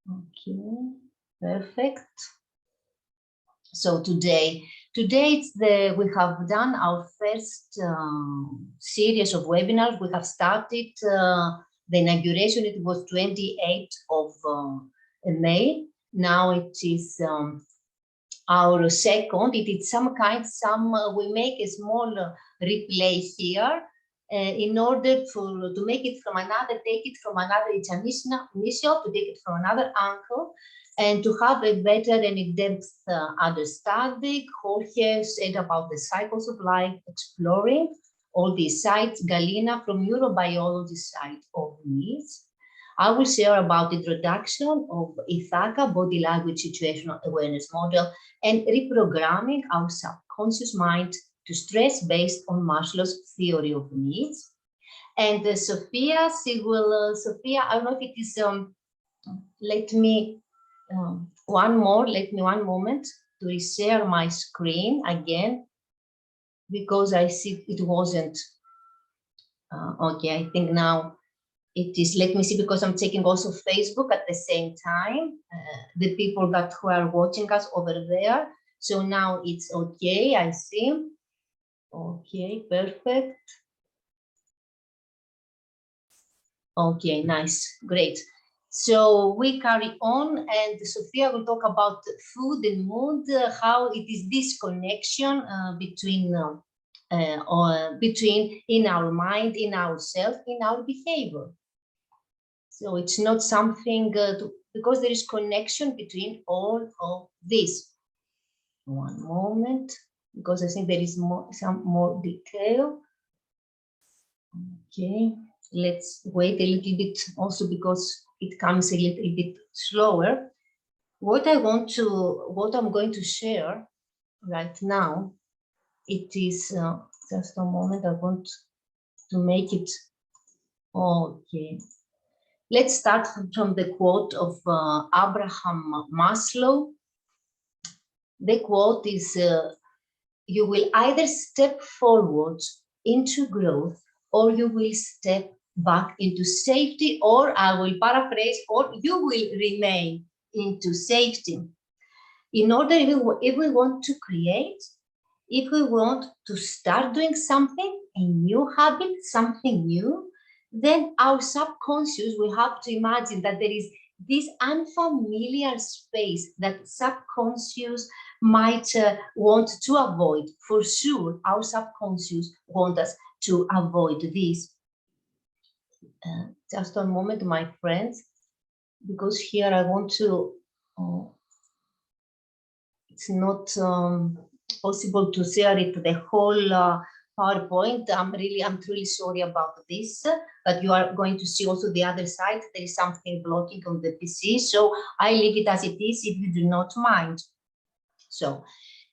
Okay, perfect. So today it's we have done our first series of webinars. We have started the inauguration. It was 28th of May. Now it is our second. It is some kind. We make a small replay here in order to make it from another, take it from another. It's initial to take it from another angle. And to have a better and in-depth understanding. Jorge said about the cycles of life, exploring all these sites. Galina from neurobiology side of needs. I will share about introduction of Ithaca, body language situational awareness model, and reprogramming our subconscious mind to stress based on Maslow's theory of needs. And Sophia, Sophia, I don't know if it is, let me one moment to reshare my screen again, because I see it wasn't, okay, I think now it is. Let me see, because I'm checking also Facebook at the same time, the people who are watching us over there. So now it's okay, I see. Okay, perfect. Okay, nice, great. So we carry on, and Sophia will talk about food and mood, how it is this connection between in our mind, in ourselves, in our behavior. So it's not something because there is connection between all of this. One moment, because I think there is some more detail. Okay, let's wait a little bit also because it comes a little bit slower. What I'm going to share right now, it is just a moment. I want to make it okay. Let's start from the quote of Abraham Maslow. The quote is, you will either step forward into growth or you will step back into safety, or I will paraphrase, or you will remain into safety. In order, if we want to create, if we want to start doing something, a new habit, something new, then our subconscious will have to imagine that there is this unfamiliar space that subconscious might want to avoid. For sure, our subconscious wants us to avoid this. Just a moment, my friends, because here I want to, it's not possible to share it the whole PowerPoint. I'm truly sorry about this, but you are going to see also the other side. There is something blocking on the PC, so I leave it as it is if you do not mind. So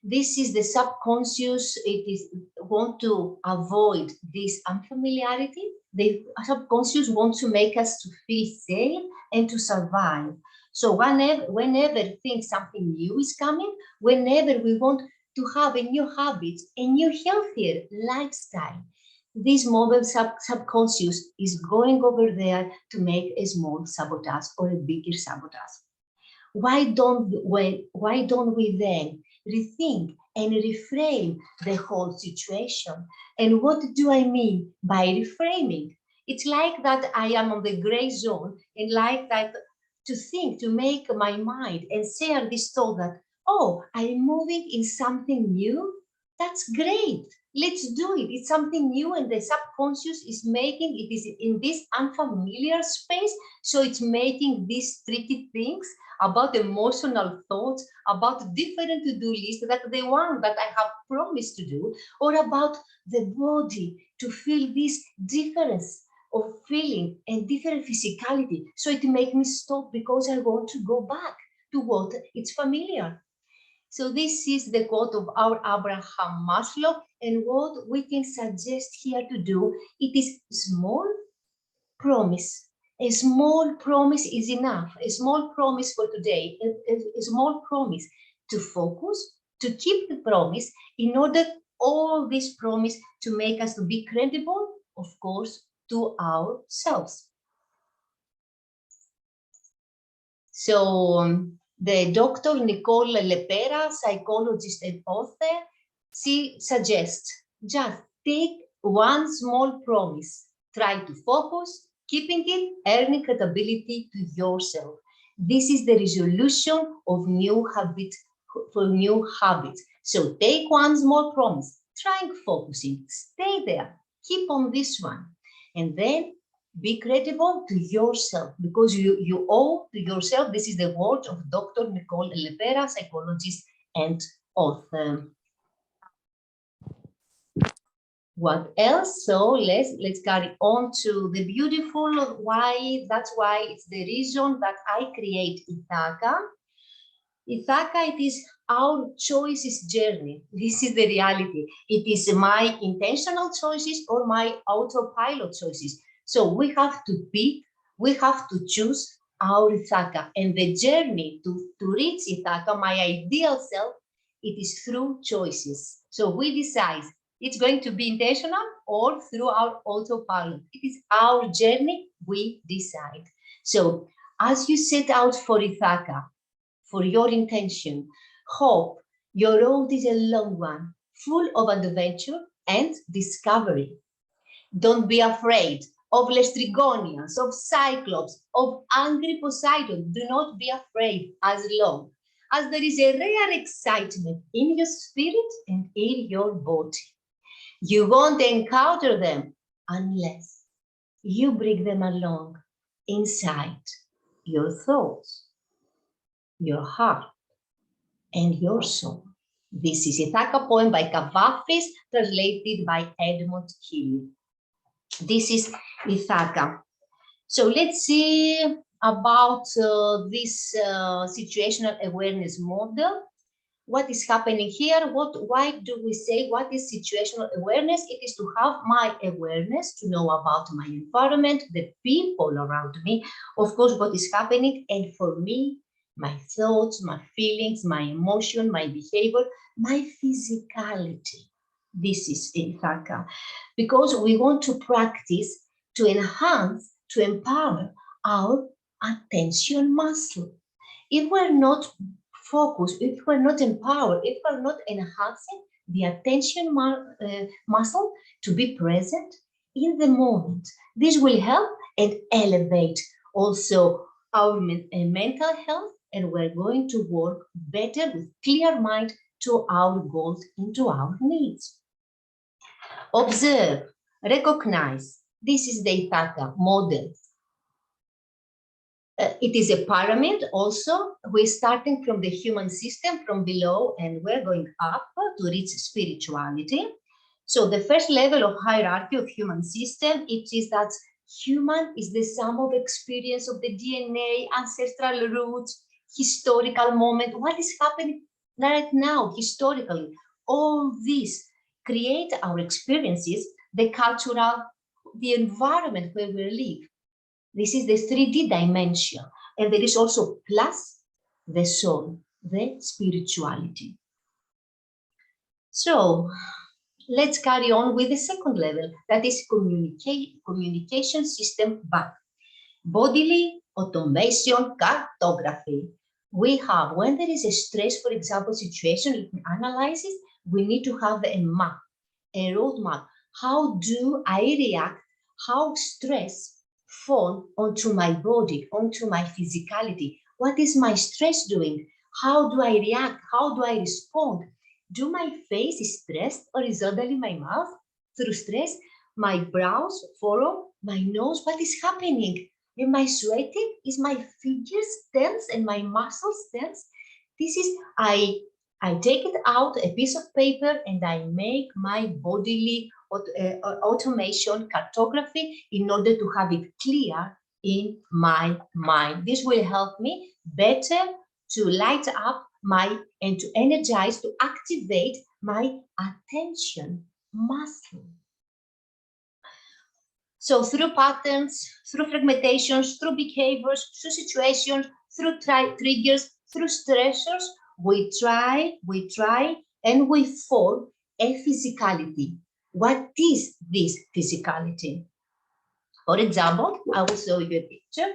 this is the subconscious. It is want to avoid this unfamiliarity. The subconscious wants to make us to feel safe and to survive. So whenever think something new is coming, whenever we want to have a new habit, a new healthier lifestyle, this mobile subconscious is going over there to make a small sabotage or a bigger sabotage. Why don't we then rethink and reframe the whole situation? And what do I mean by reframing? It's like that I am on the gray zone, and like that to think, to make my mind and share this thought that, oh, I'm moving in something new. That's great. Let's do it. It's something new, and the subconscious is making it is in this unfamiliar space. So it's making these tricky things about emotional thoughts, about different to-do lists that the one that I have promised to do, or about the body to feel this difference of feeling and different physicality. So it makes me stop because I want to go back to what it's familiar. So this is the quote of our Abraham Maslow, and what we can suggest here to do, it is small promise. A small promise is enough. A small promise for today, a small promise to focus, to keep the promise in order all this promise to make us to be credible, of course, to ourselves. So the Dr. Nicole Lepera, psychologist and author, she suggests just take one small promise, try to focus, keeping it, earning credibility to yourself. This is the resolution of new habits for new habits. So take one small promise, try focusing, stay there, keep on this one, and then be credible to yourself, because you owe to yourself. This is the word of Dr. Nicole Lepera, psychologist and author. What else? So let's carry on to the beautiful why. That's why it's the reason that I create Ithaca. Ithaca, it is our choices journey. This is the reality. It is my intentional choices or my autopilot choices. So we have to pick, we have to choose our Ithaca. And the journey to reach Ithaca, my ideal self, it is through choices. So we decide it's going to be intentional or through our autopilot. It is our journey, we decide. So as you set out for Ithaca, for your intention, hope your road is a long one, full of adventure and discovery. Don't be afraid of Lestrygonians, of Cyclops, of angry Poseidon. Do not be afraid as long as there is a rare excitement in your spirit and in your body. You won't encounter them unless you bring them along inside your thoughts, your heart, and your soul. This is Ithaca poem by Kavafis, translated by Edmund Hill. This is Ithaca. So let's see about this situational awareness model. What is happening here? Why do we say what is situational awareness? It is to have my awareness, to know about my environment, the people around me, of course, what is happening, and for me, my thoughts, my feelings, my emotion, my behavior, my physicality. This is Ithaca, because we want to practice to enhance, to empower our attention muscle. If we're not focused, if we're not empowered, if we're not enhancing the attention muscle to be present in the moment, this will help and elevate also our mental health, and we're going to work better with clear mind to our goals and to our needs. Observe, recognize. This is the Ithaca model. It is a pyramid also. We're starting from the human system from below, and we're going up to reach spirituality. So the first level of hierarchy of human system, it is that human is the sum of experience of the DNA, ancestral roots, historical moment, what is happening right now historically. All these create our experiences, the cultural, the environment where we live. This is the 3D dimension. And there is also plus the soul, the spirituality. So let's carry on with the second level, that is communication system back. Bodily automation cartography. We have, when there is a stress, for example, situation analysis, we need to have a map, a roadmap. How do I react? How stress phone onto my body, onto my physicality. What is my stress doing? How do I react? How do I respond? Do my face is stressed horizontally in my mouth through stress? My brows furrow, my nose, what is happening? Am I sweating? Is my fingers tense and my muscles tense? This is, I take it out, a piece of paper, and I make my bodily automation cartography in order to have it clear in my mind. This will help me better to light up my, and to energize, to activate my attention muscle. So through patterns, through fragmentations, through behaviors, through situations, through triggers, through stressors, we try, and we form a physicality. What is this physicality? For example, I will show you a picture.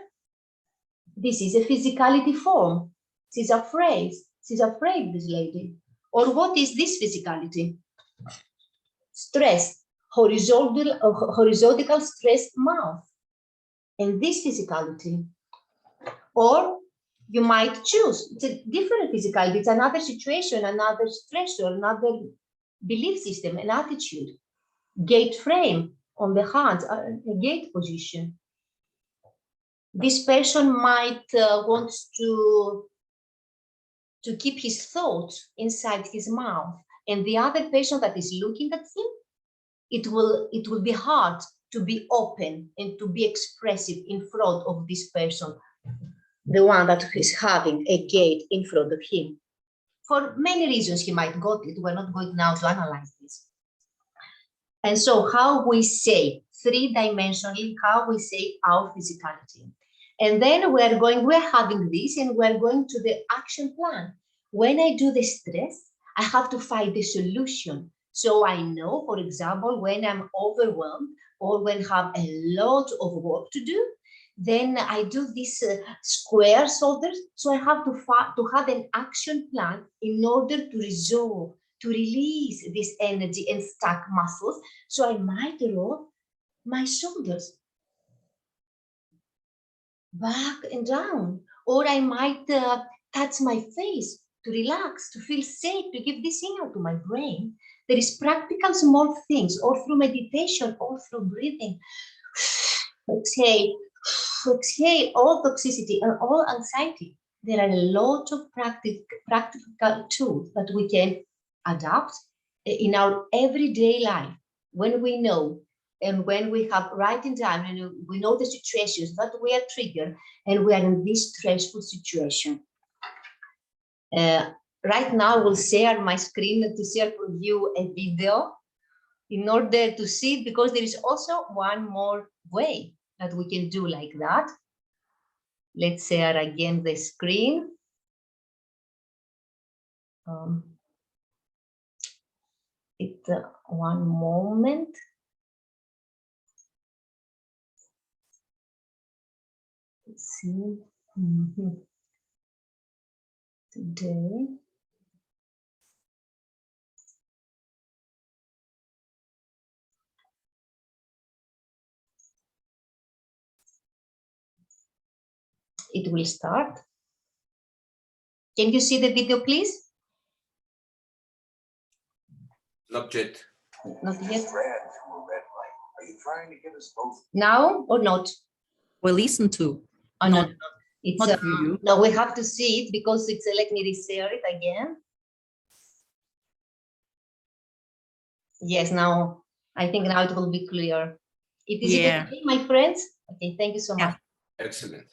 This is a physicality form. She's afraid. She's afraid, this lady. Or what is this physicality? Stress. Horizontal stressed mouth, and this physicality. Or you might choose, it's a different physicality, it's another situation, another stressor, another belief system, an attitude. Gait frame on the hands, a gait position. This person might want to keep his thoughts inside his mouth, and the other person that is looking at him, it will be hard to be open and to be expressive in front of this person, the one that is having a gate in front of him. For many reasons he might got it. We're not going now to analyze this. And so how we say, three-dimensionally, how we say our physicality. And then we're having this, and we're going to the action plan. When I do the stress, I have to find the solution. So I know, for example, when I'm overwhelmed or when I have a lot of work to do, then I do this square shoulders. So I have to have an action plan in order to resolve, to release this energy and stuck muscles. So I might roll my shoulders back and down, or I might touch my face to relax, to feel safe, to give this signal to my brain. There is practical small things, or through meditation, or through breathing. Exhale, exhale all toxicity and all anxiety. There are a lot of practical tools that we can adapt in our everyday life when we know, and when we have writing down, and we know the situations that we are triggered and we are in this stressful situation. Right now, we'll share my screen to share for you a video in order to see it, because there is also one more way that we can do like that. Let's share again the screen. One moment. Let's see. Today. It will start. Can you see the video, please? Not yet. Not yet. Are you trying to get us both now or not? Well, listen to. Oh, not, no. It's not you. no, we have to see it because it's let me reshare it again. Yes, now I think now it will be clear. It is it okay, my friends? Okay, thank you so much. Excellent.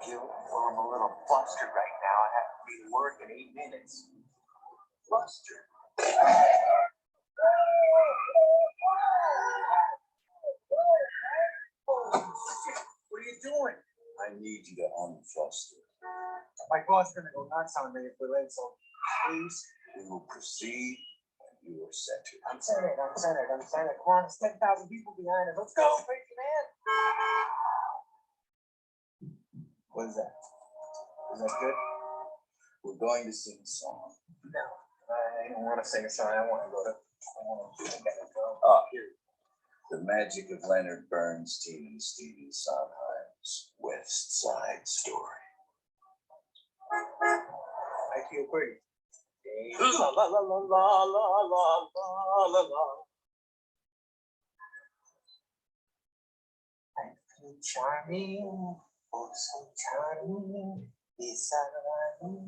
I'm a little flustered right now. I have to be to work in 8 minutes. Flustered. What are you doing? I need you to unfluster. My boss is going to go nuts on me if we wait, so please. We will proceed when you are centered. I'm centered. Come on, there's 10,000 people behind us. Let's go, crazy man. What is that? Is that good? We're going to sing a song. No, I don't want to sing a song. I want to go to. Oh, here. The magic of Leonard Bernstein and Stephen Sondheim's West Side Story. I feel pretty. La la la la la la la la la. I feel charming, oh so charming. Yes,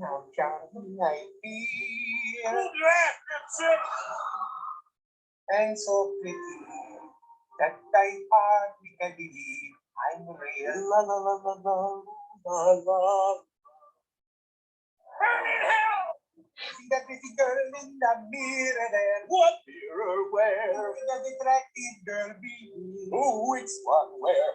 how charming I feel. That's it. And so pretty that I hardly can believe I'm real. La la la la la la la. Burning hell! See that pretty girl in the mirror there. What mirror where? See that attractive girl be. Oh, it's one where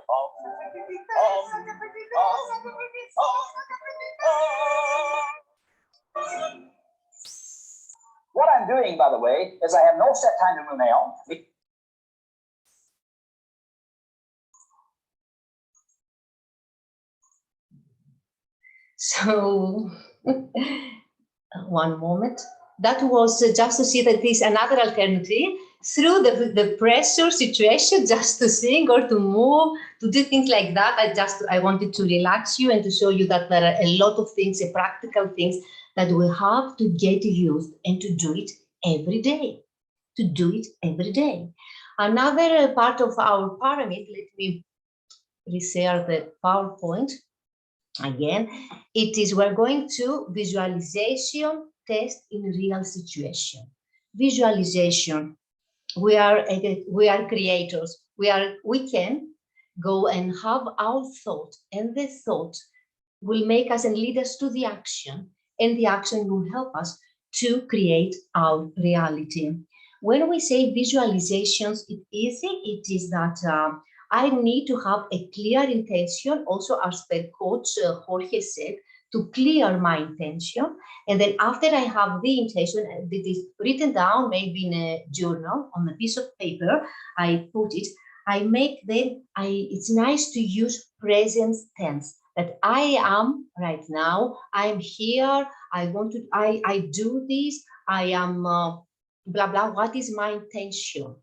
What I'm doing, by the way, is I have no set time to do nail. So, one moment. That was just to see that there is another alternative through the pressure situation, just to sing or to move, to do things like that. I wanted to relax you and to show you that there are a lot of things, practical things that we have to get used and to do it every day. To do it every day. Another part of our pyramid, let me reshare the PowerPoint again. It is, we're going to visualization test in real situation. Visualization. We are creators. We can go and have our thought, and the thought will make us and lead us to the action, and the action will help us to create our reality. When we say visualizations, it's easy. It is that I need to have a clear intention, also as per coach Jorge said, to clear my intention. And then after I have the intention, and it is written down, maybe in a journal, on a piece of paper, I put it, it's nice to use present tense, that I am right now, I'm here, I do this, I am blah, blah, what is my intention?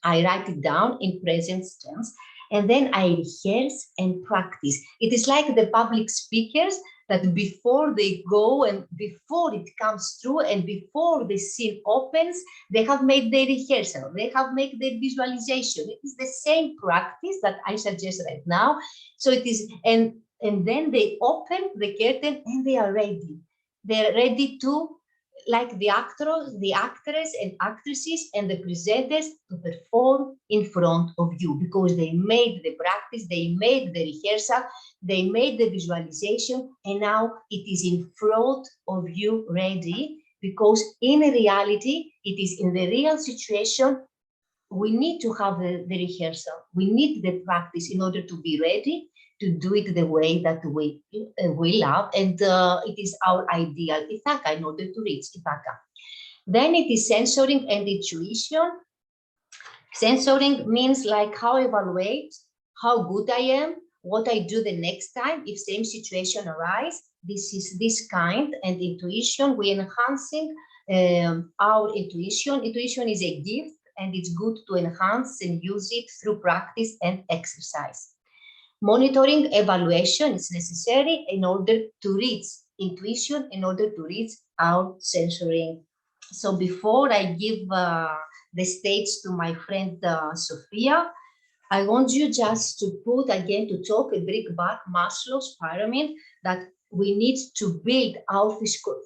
I write it down in present tense, and then I rehearse and practice. It is like the public speakers that before they go and before it comes through and before the scene opens, they have made their rehearsal, they have made their visualization. It is the same practice that I suggest right now. So it is, and then they open the curtain and they are ready. They're ready to, like the actors, the actresses and actresses and the presenters, to perform in front of you, because they made the practice, they made the rehearsal, they made the visualization, and now it is in front of you ready, because in reality, it is in the real situation, we need to have the rehearsal, we need the practice in order to be ready to do it the way that we love, and it is our ideal Ithaka in order to reach Ithaka. Then it is sensoring and intuition. Sensoring means like how I evaluate, how good I am, what I do the next time if same situation arise. This is this kind, and intuition, we're enhancing our intuition. Intuition is a gift, and it's good to enhance and use it through practice and exercise. Monitoring evaluation is necessary in order to reach intuition, in order to reach our sensoring. So before I give the stage to my friend Sophia, I want you just to put again, to talk a bring back Maslow's pyramid, that we need to build our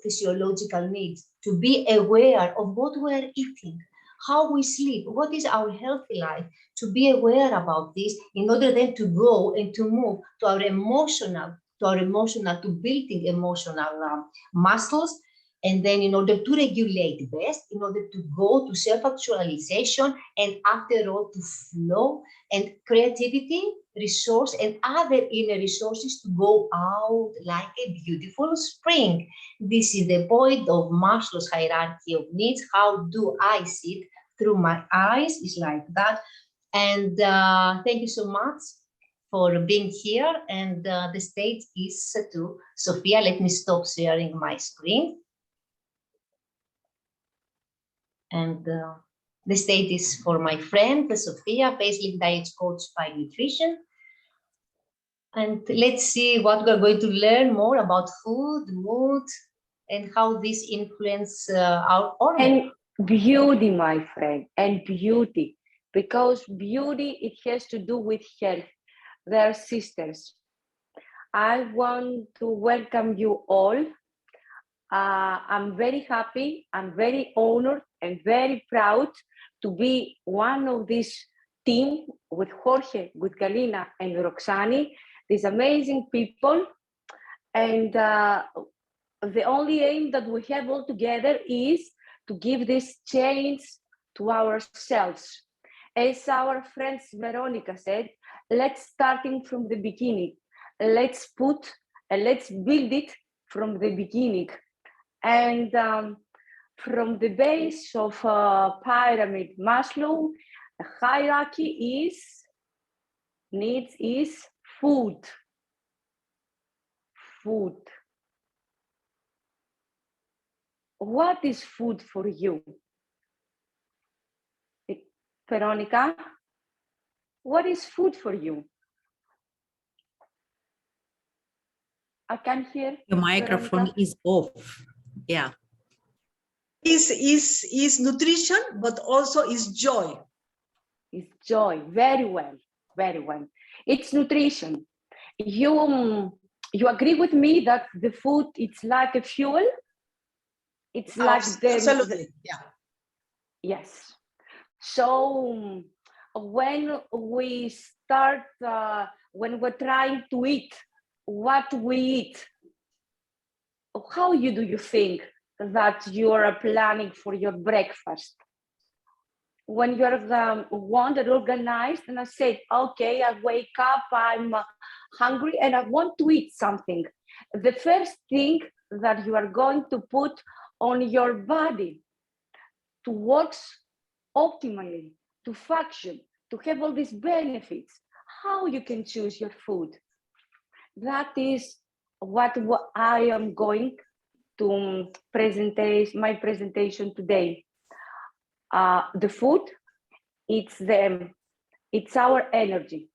physiological needs, to be aware of what we're eating, how we sleep, what is our healthy life, to be aware about this in order then to go and to move to our emotional, to building emotional muscles. And then in order to regulate best, in order to go to self-actualization, and after all to flow and creativity, resource and other inner resources to go out like a beautiful spring. This is the point of Maslow's hierarchy of needs. How do I see it through my eyes? It's like that. And thank you so much for being here. And the stage is to Sophia. Let me stop sharing my screen. And The state is for my friend, Sophia, Baselic Diet Coach by Nutrition. And let's see what we're going to learn more about food, mood, and how this influence our hormones. And beauty, my friend, and beauty. Because beauty, it has to do with health. They're sisters. I want to welcome you all. I'm very happy, I'm very honored and very proud to be one of this team with Jorge, with Galina and Roxani, these amazing people. And the only aim that we have all together is to give this chance to ourselves. As our friend Veronica said, let's starting from the beginning. Let's build it from the beginning. And from the base of pyramid Maslow, the hierarchy needs is food. Food. What is food for you? Veronica, what is food for you? I can't hear. Your microphone Veronica. is off. Yeah. Is nutrition, but also is joy. It's joy. Very well. Very well. It's nutrition. You agree with me that the food, it's like a fuel? It's like Absolutely. Yeah. Yes. So when we start, when we're trying to eat, what we eat, how do you think that you are planning for your breakfast? When you're wanted, organized, and I said, okay, I wake up, I'm hungry, and I want to eat something. The first thing that you are going to put on your body to work optimally, to function, to have all these benefits, how you can choose your food. That is what I am going to present my presentation today. The food, it's our energy.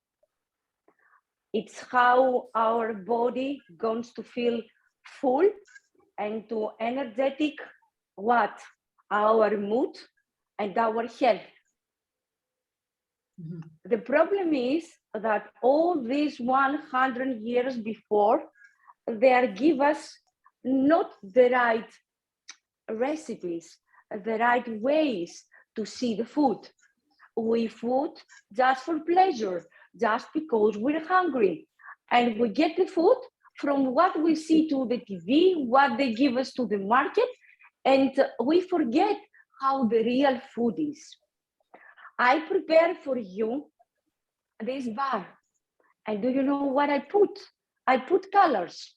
It's how our body goes to feel full and to energetic, what? Our mood and our health. Mm-hmm. The problem is that all these 100 years before, they give us not the right recipes, the right ways to see the food. We food just for pleasure, just because we're hungry. And we get the food from what we see to the TV, what they give us to the market, and we forget how the real food is. I prepare for you this bar. And do you know what I put? I put colors.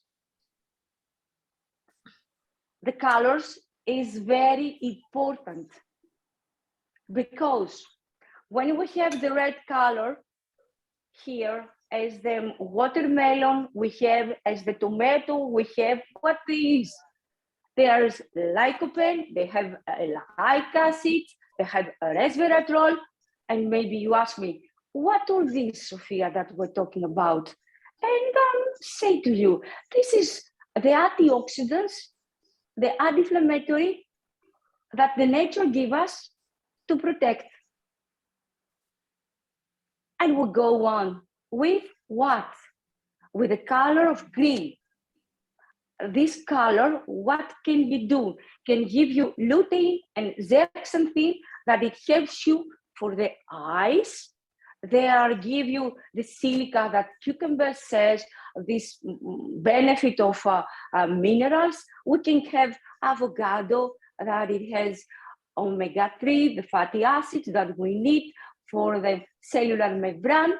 The colors is very important because when we have the red color here as the watermelon, we have as the tomato, we have what is. There's lycopene, they have lactic acid, they have resveratrol, and maybe you ask me, what are these, Sophia, that we're talking about? And say to you, this is the antioxidants, the anti-inflammatory that the nature gives us to protect. And we go on with what? With the color of green. This color, what can you do? Can give you lutein and zeaxanthin that it helps you for the eyes. They are give you the silica that cucumber says, this benefit of minerals. We can have avocado that it has omega-3, the fatty acids that we need for the cellular membrane.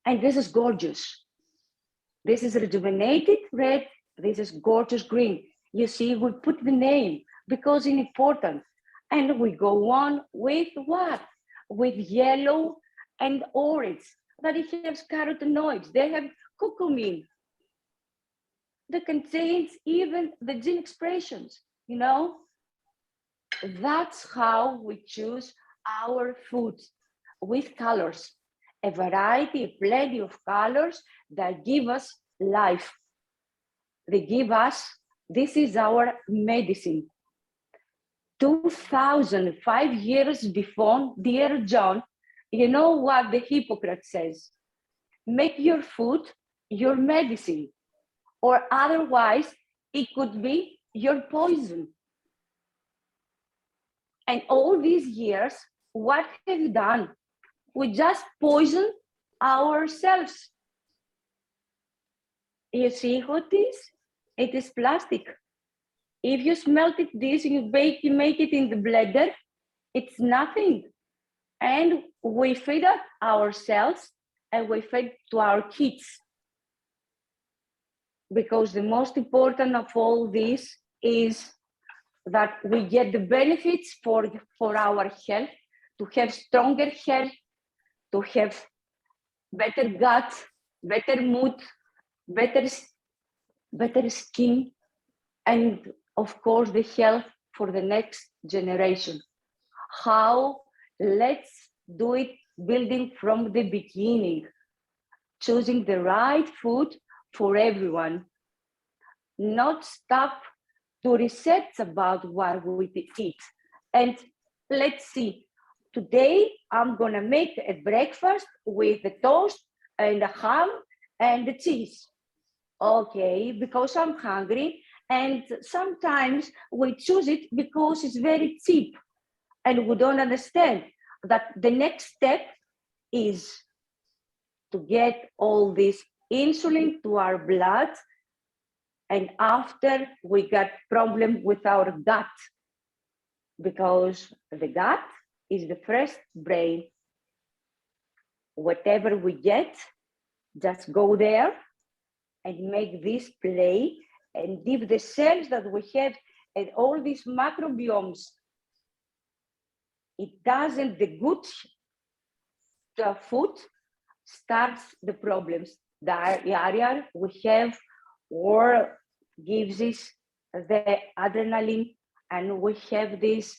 And this is gorgeous. This is rejuvenated red. This is gorgeous green. You see, we put the name because it's important. And we go on with what? With yellow and orange. That it has carotenoids. They have curcumin. That contains even the gene expressions, you know? That's how we choose our foods, with colors, a variety, plenty of colors that give us life. They give us, this is our medicine. 2005 years before, dear John, you know what the Hippocrates says? Make your food your medicine, or otherwise it could be your poison. And all these years, what have we done? We just poison ourselves. You see what it is? It is plastic. If you smelt it this, you make it in the blender, it's nothing. And we feed it ourselves and we feed to our kids. Because the most important of all this is that we get the benefits for our health, to have stronger health, to have better gut, better mood, better skin, and of course the health for the next generation. How? Let's do it building from the beginning, choosing the right food for everyone, not stop to research about what we eat. And let's see, today I'm gonna make a breakfast with the toast and the ham and the cheese. Okay, because I'm hungry, and sometimes we choose it because it's very cheap, and we don't understand that the next step is to get all this insulin to our blood, and after we got problem with our gut, because the gut is the first brain. Whatever we get, just go there and make this play and give the cells that we have and all these macrobiomes. It doesn't, the good food starts the problems. The area we have or gives us the adrenaline, and we have this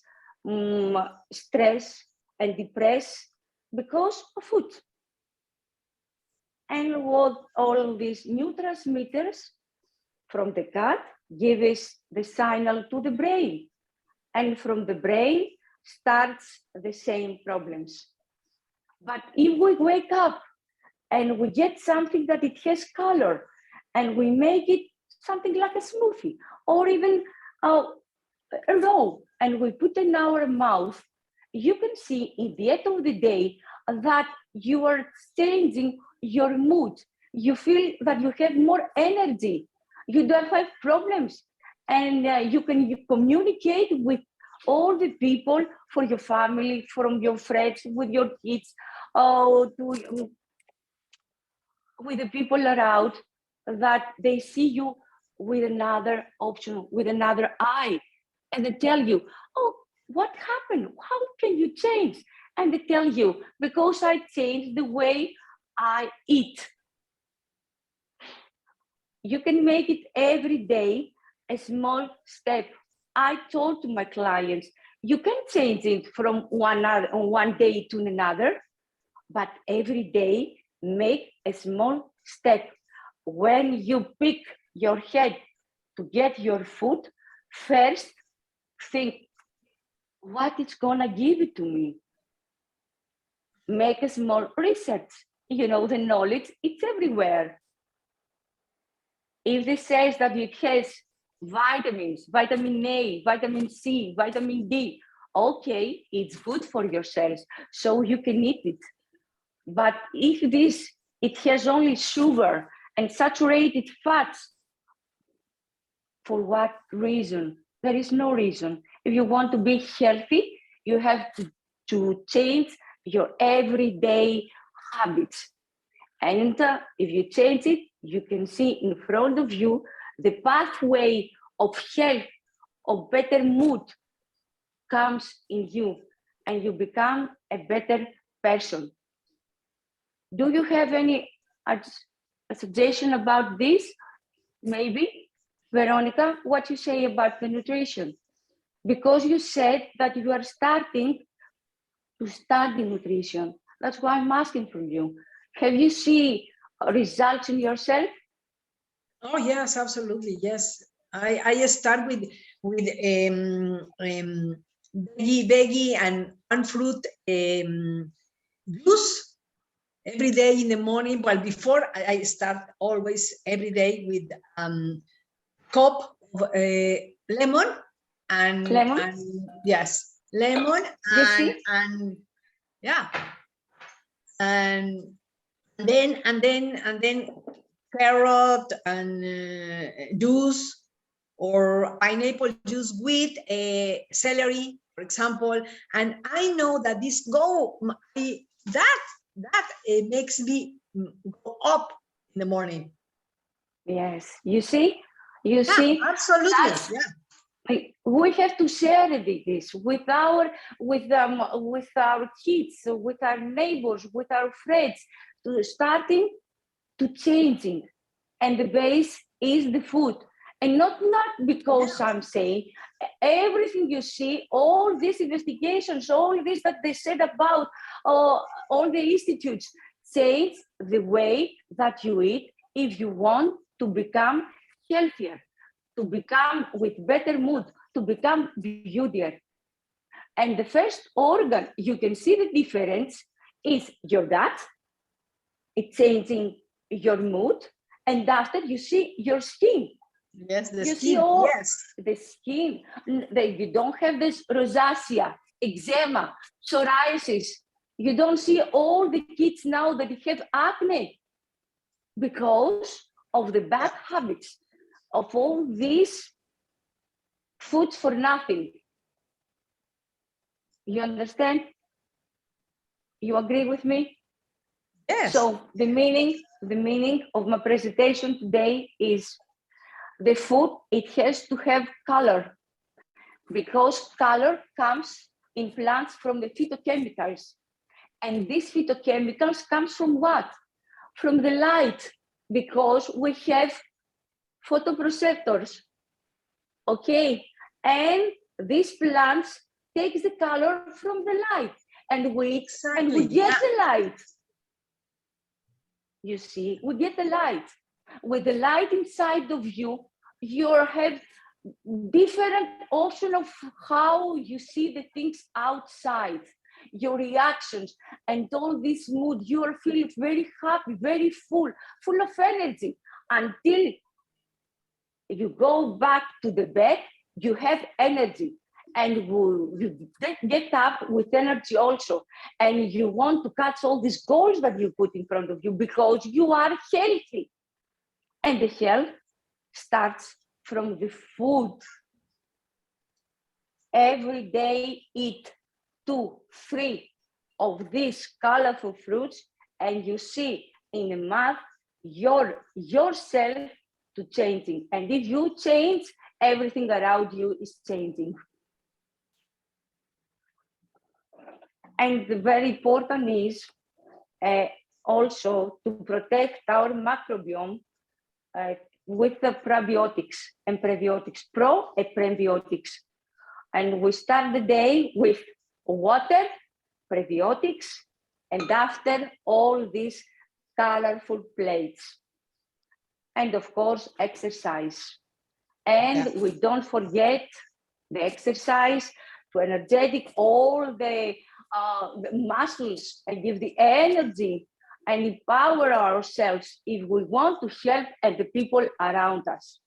stress and depressed because of food. And what all these neurotransmitters from the gut give us the signal to the brain, and from the brain starts the same problems. But if we wake up and we get something that it has color, and we make it something like a smoothie, or even a roll, and we put in our mouth, you can see at the end of the day that you are changing your mood. You feel that you have more energy. You don't have problems. And you can communicate with all the people, for your family, from your friends, with your kids, with the people around, that they see you with another option, with another eye. And they tell you, oh, what happened? How can you change? And they tell you, because I changed the way I eat. You can make it every day a small step. I told to my clients, you can change it from one day to another, but every day make a small step. When you pick your head to get your food, first think, what is gonna give it to me? Make a small research. You know, the knowledge, it's everywhere. If it says that it has vitamins, vitamin A, vitamin C, vitamin D, okay, it's good for your cells, so you can eat it. But if it has only sugar and saturated fats, for what reason? There is no reason. If you want to be healthy, you have to change your everyday habits. And if you change it, you can see in front of you the pathway of health, of better mood comes in you, and you become a better person. Do you have any suggestion about this? Maybe, Veronica, what you say about the nutrition? because you said that you are starting to study nutrition. That's why I'm asking from you. Have you seen results in yourself? Oh yes, absolutely. Yes, I start with veggie and one fruit juice every day in the morning. Well, before I start always every day with cup of lemon and yes, lemon and yeah, and then carrot and juice or pineapple juice with celery, for example. And I know that this makes me go up in the morning. Yes, you see, absolutely. We have to share this with our kids, with our neighbors, with our friends, to starting to changing, and the base is the food. And not because I'm saying everything you see, all these investigations, all this that they said about all the institutes, change the way that you eat if you want to become healthier, to become with better mood, to become beautier. And the first organ you can see the difference is your gut. It's changing your mood, and after you see your skin. Yes, the you skin. See all yes, the skin. You don't have this rosacea, eczema, psoriasis. You don't see all the kids now that have acne because of the bad habits of all these foods for nothing. You understand? You agree with me? Yes. So the meaning of my presentation today is the food, it has to have color, because color comes in plants from the phytochemicals. And these phytochemicals comes from what? From the light, because we have photoreceptors. Okay, and these plants takes the color from the light, and we get the light. You see, we get the light. With the light inside of you, you have different option of how you see the things outside, your reactions, and all this mood. You are feeling very happy, very full of energy, until you go back to the bed, you have energy, and you get up with energy also, and you want to catch all these goals that you put in front of you because you are healthy. And the health starts from the food. Every day eat 2-3 of these colorful fruits, and you see in a month yourself to changing. And if you change, everything around you is changing. And the very important is also to protect our microbiome with the probiotics and prebiotics, pro and prebiotics. And we start the day with water, prebiotics, and after all these colorful plates. And of course, exercise. And we don't forget the exercise to energetic all the muscles and give the energy and empower ourselves if we want to help and the people around us.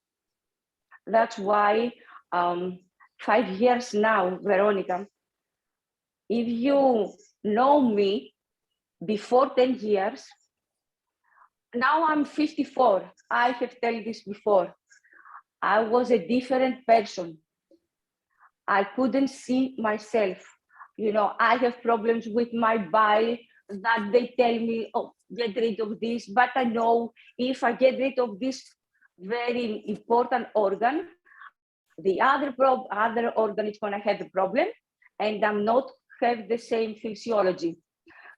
That's why 5 years now, Veronica, if you know me before 10 years, now I'm 54. I have told this before. I was a different person. I couldn't see myself. You know, I have problems with my body that they tell me, oh, get rid of this. But I know if I get rid of this very important organ, the other organ is going to have a problem, and I'm not have the same physiology.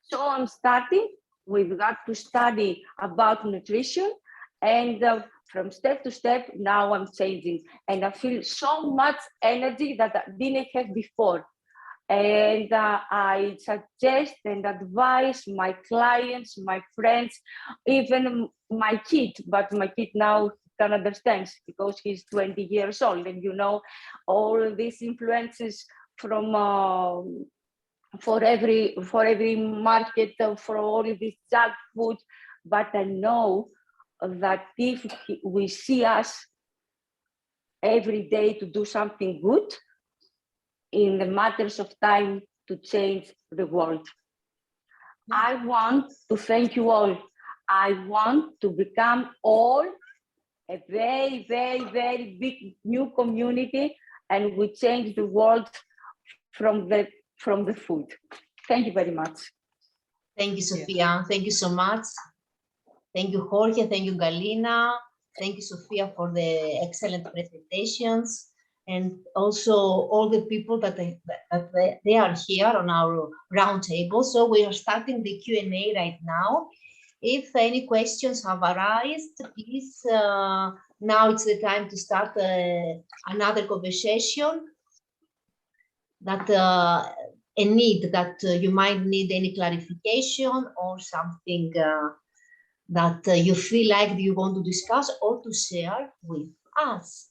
So I'm starting. We've got to study about nutrition, and from step to step, now I'm changing, and I feel so much energy that I didn't have before. And I suggest and advise my clients, my friends, even my kid, but my kid now can understand because he's 20 years old, and all these influences from for every market, for all of this junk food. But I know that if we see us every day to do something good, in the matters of time to change the world. I want to thank you all. I want to become all a very, very, very big new community, and we change the world from the food. Thank you very much. Thank you, Sophia. Thank you so much. Thank you, Jorge. Thank you, Galina. Thank you, Sophia, for the excellent presentations. And also all the people that they are here on our roundtable. So we are starting the Q&A right now. If any questions have arisen, please, now it's the time to start another conversation. That a need that you might need any clarification or something that you feel like you want to discuss or to share with us.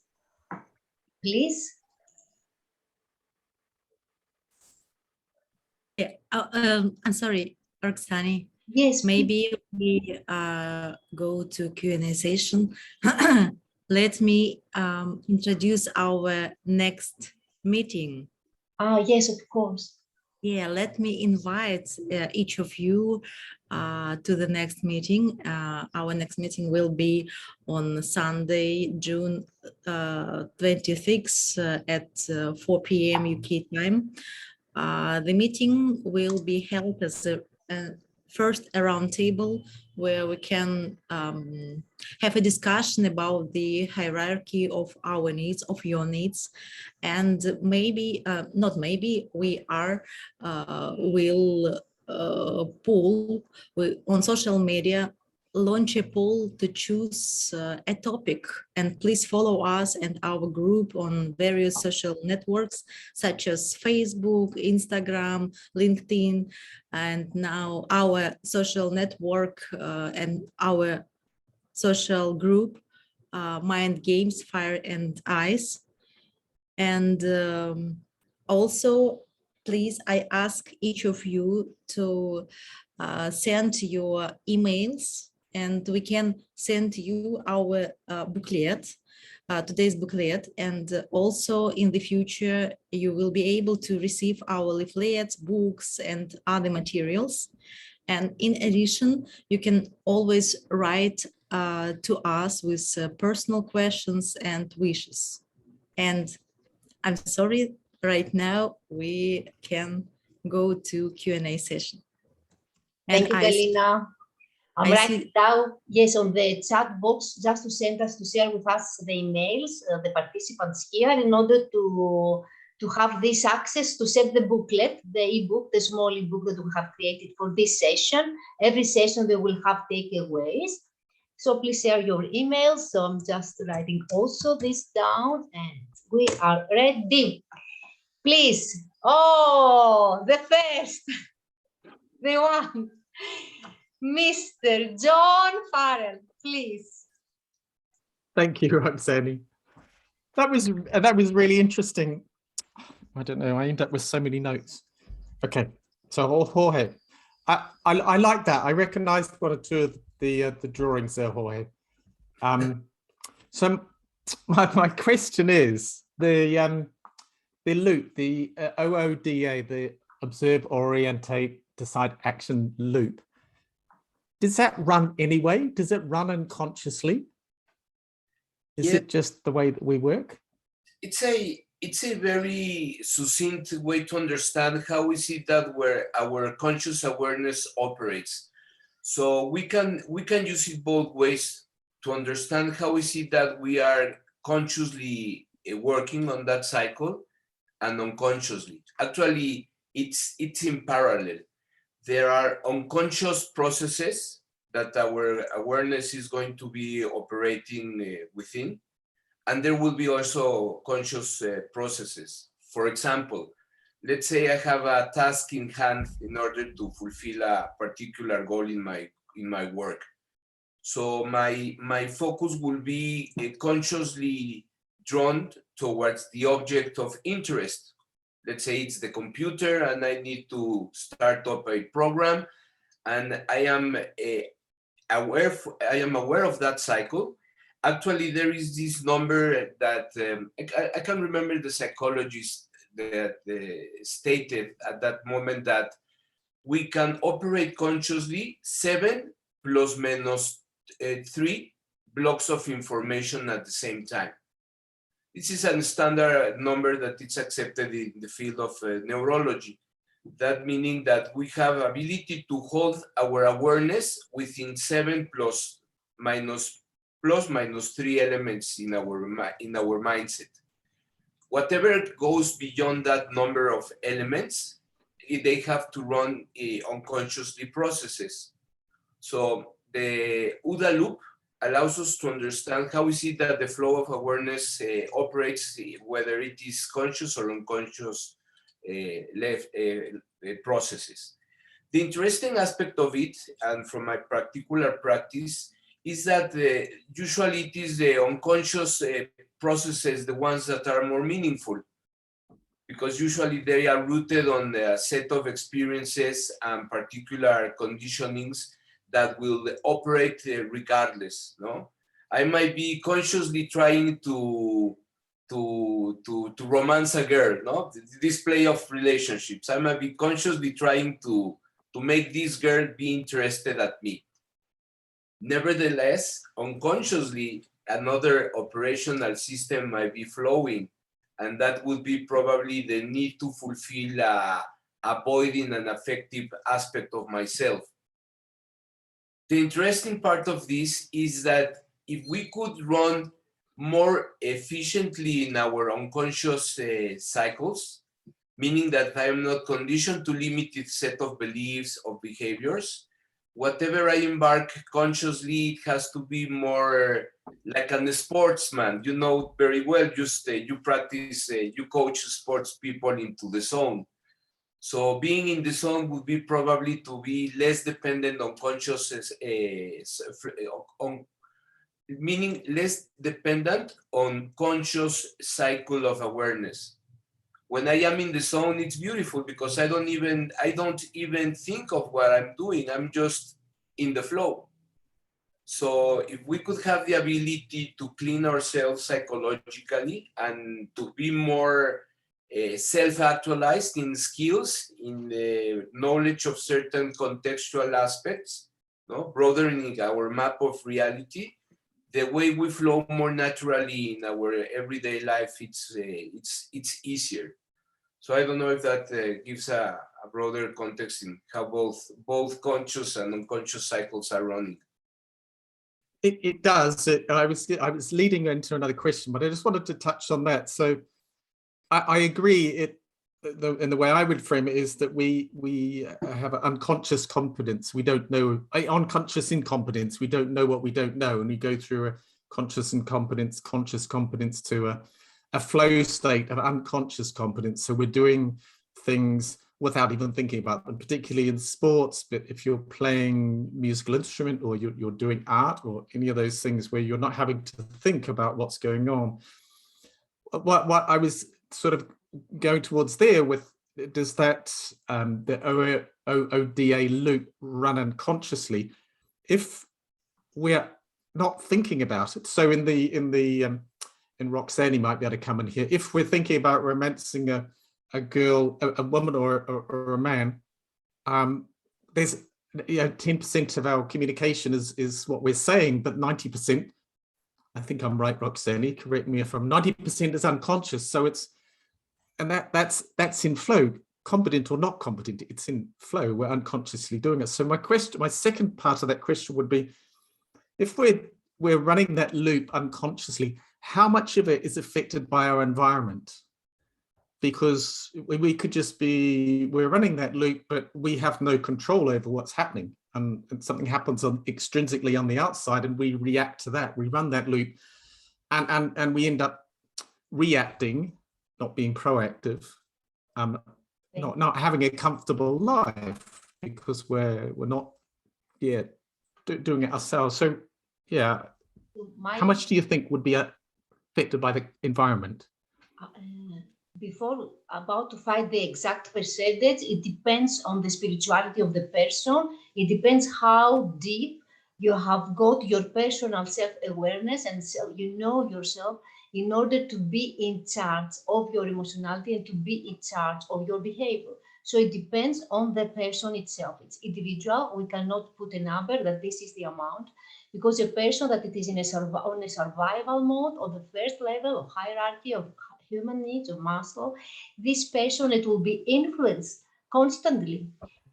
Please. Yeah, I'm sorry, Roxani. Yes. Maybe we go to Q&A session. Let me introduce our next meeting. Yes, of course. Yeah, let me invite each of you to the next meeting. Our next meeting will be on Sunday, June 26 at 4 p.m. UK time. The meeting will be held as a first a roundtable where we can have a discussion about the hierarchy of our needs, of your needs, and maybe, not maybe, we will poll on social media, launch a poll to choose a topic, and please follow us and our group on various social networks such as Facebook, Instagram, LinkedIn, and now our social network and our social group, Mind Games, Fire and Ice. And also, please, I ask each of you to send your emails, and we can send you our booklet, today's booklet, and also in the future you will be able to receive our leaflets, books, and other materials. And in addition, you can always write to us with personal questions and wishes. And I'm sorry, right now we can go to Q&A session. Thank you, Galina. I'm writing down, yes, on the chat box, just to send us, to share with us the emails, the participants here, in order to have this access to set the booklet, the ebook, the small ebook that we have created for this session. Every session we will have takeaways. So please share your emails. So I'm just writing also this down, and we are ready. Please. Oh, the first, the one. Mr. John Farrell, please. Thank you, Roxani. That was really interesting. I don't know, I end up with so many notes. Okay, so Jorge, I like that. I recognized one or two of the drawings there, Jorge. So my question is the loop, the OODA, the observe, orientate, decide, action loop. Does that run anyway? Does it run unconsciously? Is it just the way that we work? It's a very succinct way to understand how is it that where our conscious awareness operates. So we can use it both ways to understand how is it that we are consciously working on that cycle and unconsciously. Actually, it's in parallel. There are unconscious processes that our awareness is going to be operating within. And there will be also conscious processes. For example, let's say I have a task in hand in order to fulfill a particular goal in my work. So my focus will be consciously drawn towards the object of interest. Let's say it's the computer and I need to start up a program, and I am aware of that cycle. Actually, there is this number that I can't remember the psychologist that stated at that moment that we can operate consciously 7 plus minus 3 blocks of information at the same time. This is a standard number that is accepted in the field of neurology. That meaning that we have ability to hold our awareness within 7 plus minus 3 elements in our mindset. Whatever goes beyond that number of elements, they have to run unconsciously processes. So the OODA loop allows us to understand how is it that the flow of awareness operates, whether it is conscious or unconscious processes. The interesting aspect of it, and from my particular practice, is that usually it is the unconscious processes, the ones that are more meaningful, because usually they are rooted on a set of experiences and particular conditionings that will operate regardless. No, I might be consciously trying to romance a girl, no, this play of relationships. I might be consciously trying to make this girl be interested at me. Nevertheless, unconsciously, another operational system might be flowing, and that would be probably the need to fulfill avoiding an affective aspect of myself. The interesting part of this is that if we could run more efficiently in our unconscious cycles, meaning that I am not conditioned to limited set of beliefs or behaviors, whatever I embark consciously, it has to be more like a sportsman. You know very well, just you practice, you coach sports people into the zone. So being in the zone would be probably to be less dependent on consciousness, meaning less dependent on conscious cycle of awareness. When I am in the zone, it's beautiful because I don't even think of what I'm doing. I'm just in the flow. So if we could have the ability to clean ourselves psychologically and to be more self-actualized in skills, in the knowledge of certain contextual aspects, no, broadening our map of reality, the way we flow more naturally in our everyday life, it's easier. So I don't know if that gives a broader context in how both conscious and unconscious cycles are running. It does. I was leading into another question, but I just wanted to touch on that. So I agree. In the way I would frame it is that we have an unconscious competence. We don't know, unconscious incompetence. We don't know what we don't know, and we go through a conscious incompetence, conscious competence to a flow state of unconscious competence. So we're doing things without even thinking about them, particularly in sports. But if you're playing musical instrument or you're doing art or any of those things where you're not having to think about what's going on, what I was sort of going towards there with, does that the OODA loop run unconsciously if we're not thinking about it? So in Roxanne, you might be able to come in here. If we're thinking about romancing a girl, a woman or a man, there's 10% of our communication is what we're saying, but 90%, I think I'm right, Roxanne, correct me if I'm, 90% is unconscious. So that's in flow, competent or not competent, it's in flow, we're unconsciously doing it. So my second part of that question would be, if we're running that loop unconsciously, how much of it is affected by our environment? Because we could just be, we're running that loop, but we have no control over what's happening. and something happens extrinsically on the outside, and we react to that. We run that loop, and we end up reacting, not being proactive, not having a comfortable life because we're not doing it ourselves. So how much do you think would be affected by the environment? Before about to find the exact percentage, it depends on the spirituality of the person. It depends how deep you have got your personal self-awareness and you know yourself in order to be in charge of your emotionality and to be in charge of your behavior. So it depends on the person itself. It's individual. We cannot put a number that this is the amount, because a person that it is on a survival mode or the first level of hierarchy of human needs of Maslow, this person, it will be influenced constantly.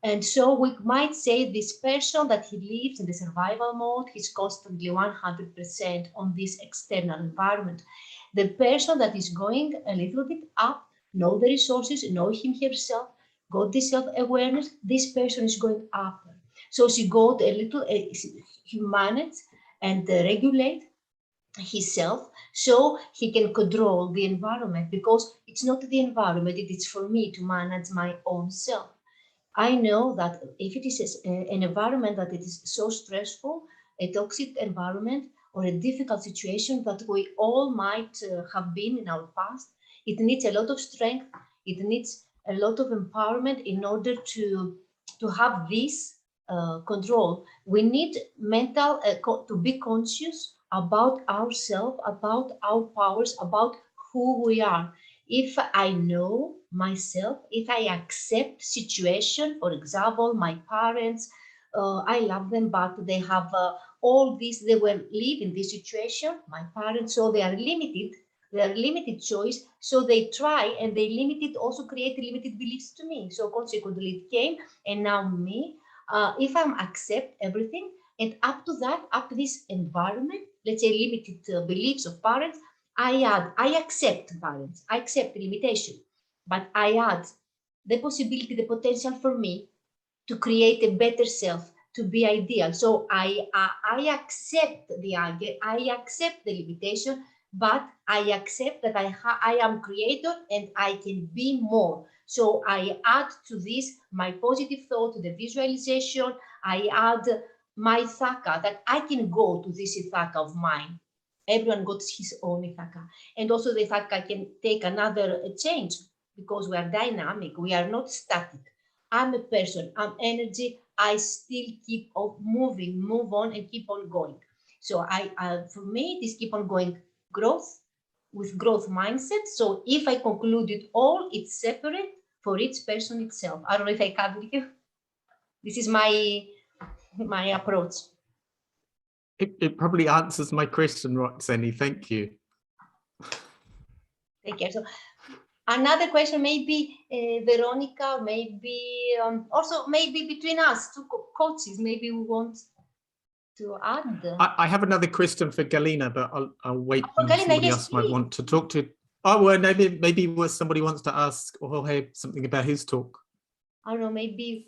And so we might say this person that he lives in the survival mode, he's constantly 100% on this external environment. The person that is going a little bit up, know the resources, know him herself, got the self-awareness, this person is going up. So she got a little, he managed and regulate himself so he can control the environment, because it's not the environment, it is for me to manage my own self. I know that if it is an environment that it is so stressful, a toxic environment or a difficult situation that we all might have been in our past, it needs a lot of strength, it needs a lot of empowerment in order to have this control. We need mental to be conscious about ourselves, about our powers, about who we are. If I know myself, if I accept situation, for example, my parents, I love them, but they have all this, they will live in this situation, my parents, so they are limited choice, so they try and they limited, also create limited beliefs to me. So consequently it came, and now me, if I accept everything, and up to that, up to this environment, let's say limited beliefs of parents, I accept parents, I accept the limitation, but I add the possibility, the potential for me to create a better self, to be ideal. So I accept the anger, I accept the limitation, but I accept that I am creator and I can be more. So I add to this my positive thought, to the visualization, I add my Ithaka, that I can go to this Ithaka of mine. Everyone got his own Ithaka. And also the Ithaka can take another change, because we are dynamic, we are not static. I'm a person, I'm energy, I still keep on moving, move on and keep on going. So for me, this keep on going growth with growth mindset. So if I conclude it all, it's separate for each person itself. I don't know if I covered you. This is my approach. It probably answers my question, Roxanne. Thank you. Take care. So another question, maybe Veronica, maybe also maybe between us two coaches, maybe we want to add. I have another question for Galina, but I'll wait. Galina, somebody yes, else might please. want to talk to. Oh, well, maybe somebody wants to ask Jorge something about his talk. I don't know, maybe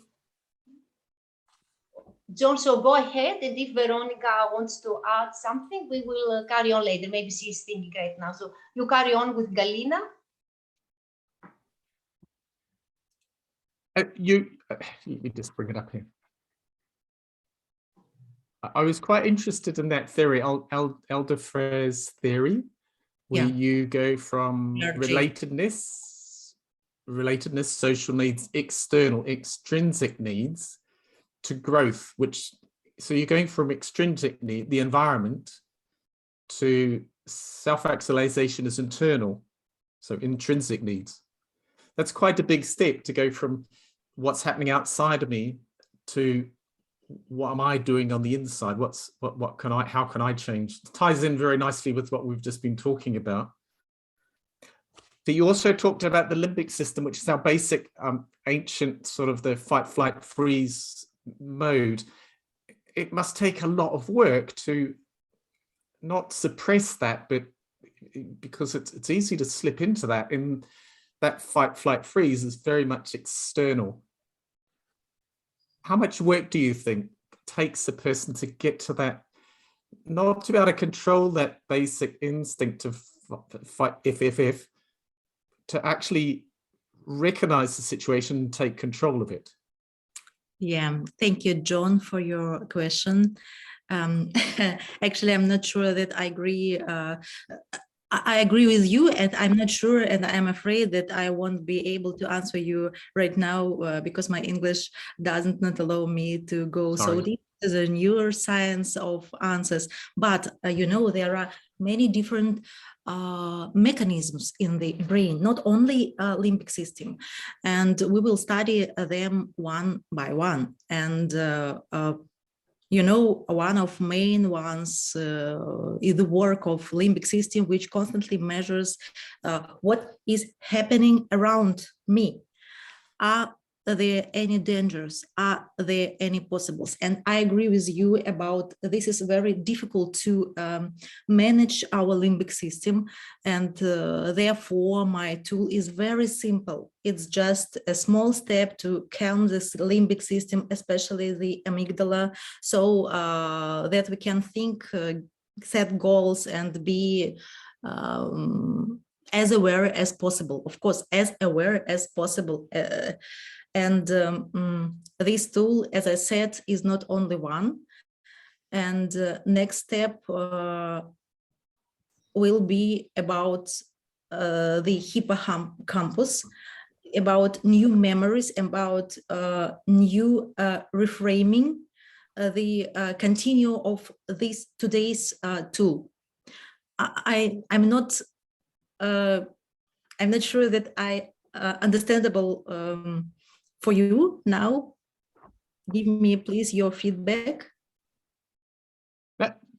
John, so go ahead, and if Veronica wants to add something, we will carry on later. Maybe she's thinking right now. So you carry on with Galina. Let me just bring it up here. I was quite interested in that theory, Elderflo's theory, where you go from relatedness, social needs, extrinsic needs, to growth, so you're going from extrinsic need, the environment, to self-actualization as internal, so intrinsic needs. That's quite a big step to go from what's happening outside of me to what am I doing on the inside? How can I change? It ties in very nicely with what we've just been talking about. But you also talked about the limbic system, which is our basic ancient sort of the fight, flight, freeze mode. It must take a lot of work to not suppress that, but because it's easy to slip into that. In that fight, flight, freeze is very much external. How much work do you think takes a person to get to that, not to be able to control that basic instinct of fight, if, to actually recognize the situation and take control of it? Yeah, thank you, John, for your question. Actually, I'm not sure that I agree. I agree with you, and I'm not sure, and I'm afraid that I won't be able to answer you right now because my English doesn't not allow me to go so deep to the neuroscience of answers. But you know, there are many different mechanisms in the brain, not only limbic system, and we will study them one by one. And you know, one of main ones is the work of limbic system, which constantly measures what is happening around me. Are there any dangers? Are there any possibles? And I agree with you about this is very difficult to manage our limbic system. And therefore, my tool is very simple. It's just a small step to calm this limbic system, especially the amygdala, so that we can think, set goals, and be as aware as possible. Of course, as aware as possible. And this tool, as I said, is not only one. And next step will be about the hippocampus, about new memories, about new reframing, the continue of this today's tool. I'm not sure that I understandable for you now. Give me please your feedback.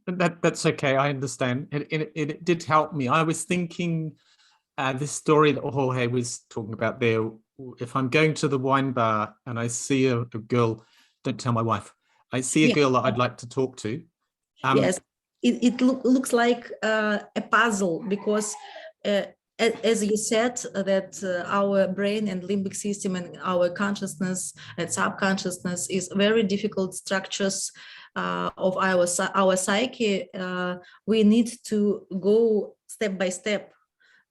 That's okay. I understand. It did help me. I was thinking this story that Jorge was talking about there. If I'm going to the wine bar and I see a girl, don't tell my wife, I see a girl that I'd like to talk to. Yes, it looks like a puzzle, because as you said, that our brain and limbic system and our consciousness and subconsciousness is very difficult structures of our psyche. We need to go step by step.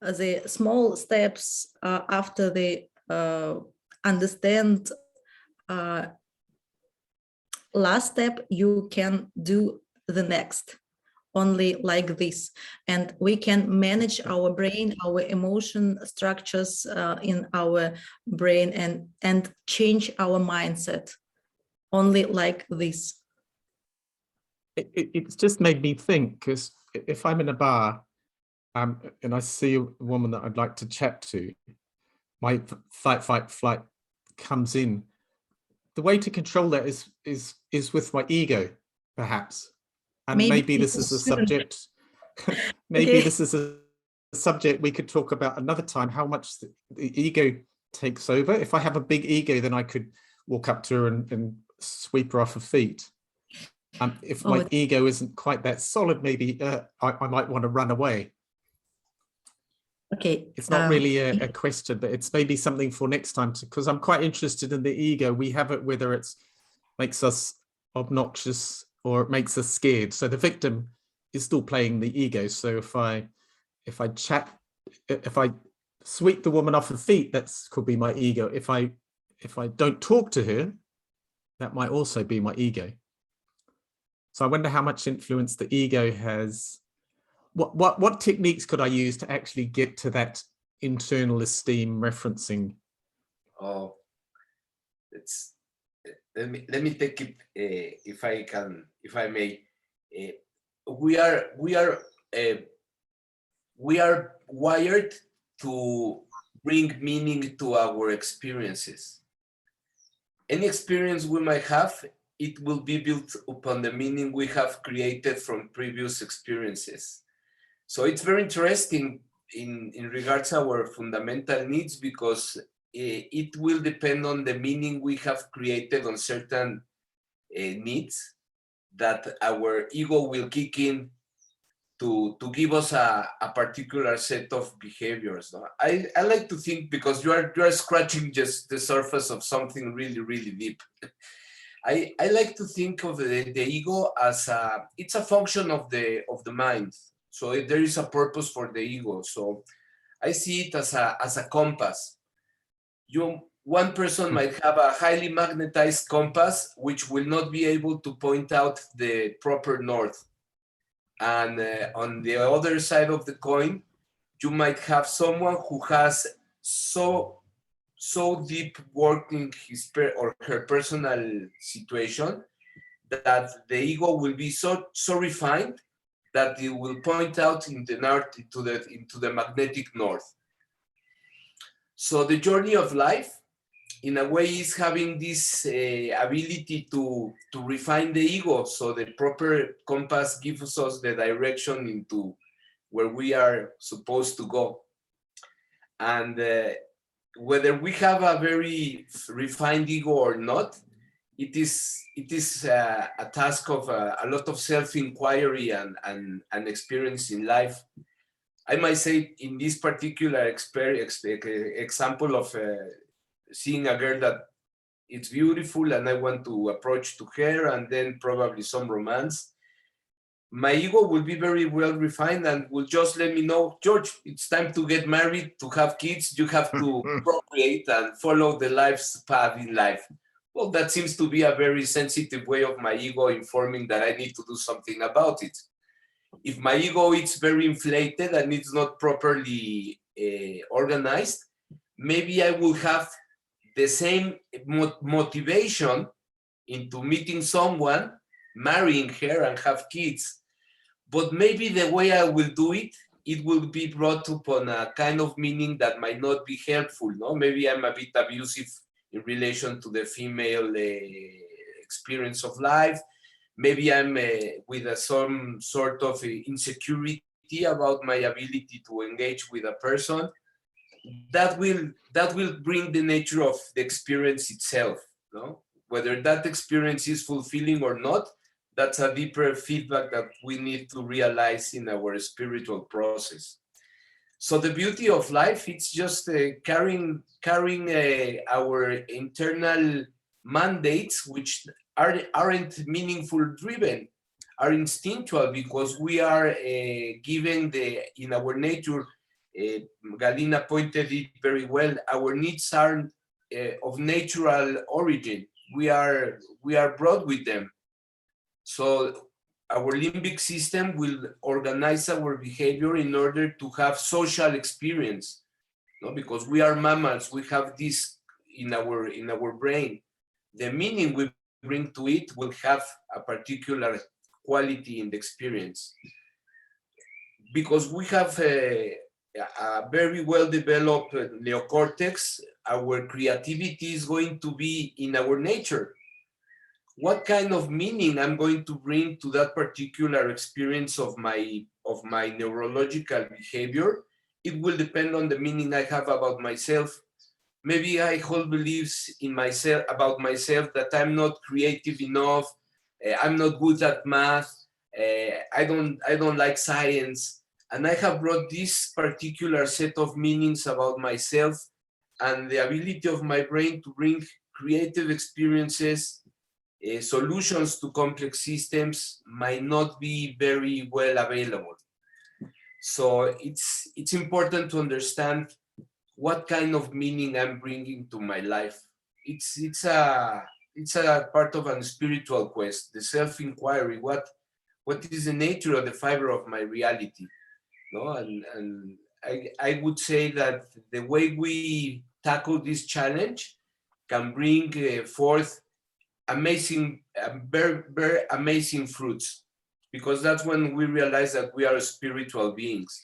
The small steps after they understand last step, you can do the next. Only like this, and we can manage our brain, our emotion structures in our brain, and change our mindset only like this. It's just made me think, because if I'm in a bar and I see a woman that I'd like to chat to, my fight, flight comes in. The way to control that is with my ego, perhaps. And maybe this is a subject, maybe this is a subject we could talk about another time, how much the ego takes over. If I have a big ego, then I could walk up to her and sweep her off her feet. If my ego isn't quite that solid, maybe I might want to run away. Okay. It's not really a question, but it's maybe something for next time, because I'm quite interested in the ego. We have it whether it makes us obnoxious or it makes us scared. So the victim is still playing the ego. So if I sweep the woman off her feet, that could be my ego. If I don't talk to her, that might also be my ego. So I wonder how much influence the ego has. What techniques could I use to actually get to that internal esteem referencing? Oh, let me take it if I may. We are wired to bring meaning to our experiences. Any experience we might have, it will be built upon the meaning we have created from previous experiences. So it's very interesting in regards to our fundamental needs, because it will depend on the meaning we have created on certain needs that our ego will kick in to give us a particular set of behaviors. No? I like to think, because you are scratching just the surface of something really, really deep. I like to think of the ego as it's a function of the mind. So there is a purpose for the ego. So I see it as a compass. One person might have a highly magnetized compass, which will not be able to point out the proper north. And on the other side of the coin, you might have someone who has so deep work in his or her personal situation that the ego will be so refined that it will point out in the north into the magnetic north. So the journey of life, in a way, is having this ability to refine the ego, so the proper compass gives us the direction into where we are supposed to go. And whether we have a very refined ego or not, it is a task of a lot of self-inquiry and experience in life. I might say in this particular example of seeing a girl that it's beautiful and I want to approach to her, and then probably some romance, my ego will be very well refined and will just let me know, George, it's time to get married, to have kids, you have to procreate and follow the life's path in life. Well, that seems to be a very sensitive way of my ego informing that I need to do something about it. If my ego is very inflated and it's not properly organized, maybe I will have the same motivation into meeting someone, marrying her and have kids. But maybe the way I will do it, it will be brought upon a kind of meaning that might not be helpful. No, maybe I'm a bit abusive in relation to the female experience of life. Maybe I'm with some sort of insecurity about my ability to engage with a person. That will bring the nature of the experience itself. No, whether that experience is fulfilling or not, that's a deeper feedback that we need to realize in our spiritual process. So the beauty of life, it's just carrying our internal mandates, which aren't meaningful driven, are instinctual, because we are given in our nature, Galina pointed it very well, our needs are of natural origin. We are brought with them. So our limbic system will organize our behavior in order to have social experience, no? Because we are mammals, we have this in our brain. The meaning we bring to it will have a particular quality in the experience. Because we have a very well developed neocortex, our creativity is going to be in our nature. What kind of meaning I'm going to bring to that particular experience of my neurological behavior, it will depend on the meaning I have about myself. Maybe I hold beliefs in myself about myself that I'm not creative enough, I'm not good at math, I don't like science, and I have brought this particular set of meanings about myself, and the ability of my brain to bring creative experiences, solutions to complex systems might not be very well available. So it's important to understand what kind of meaning I'm bringing to my life. It's a part of a spiritual quest, the self-inquiry. What is the nature of the fiber of my reality? No, and I would say that the way we tackle this challenge can bring forth very, very amazing fruits, because that's when we realize that we are spiritual beings,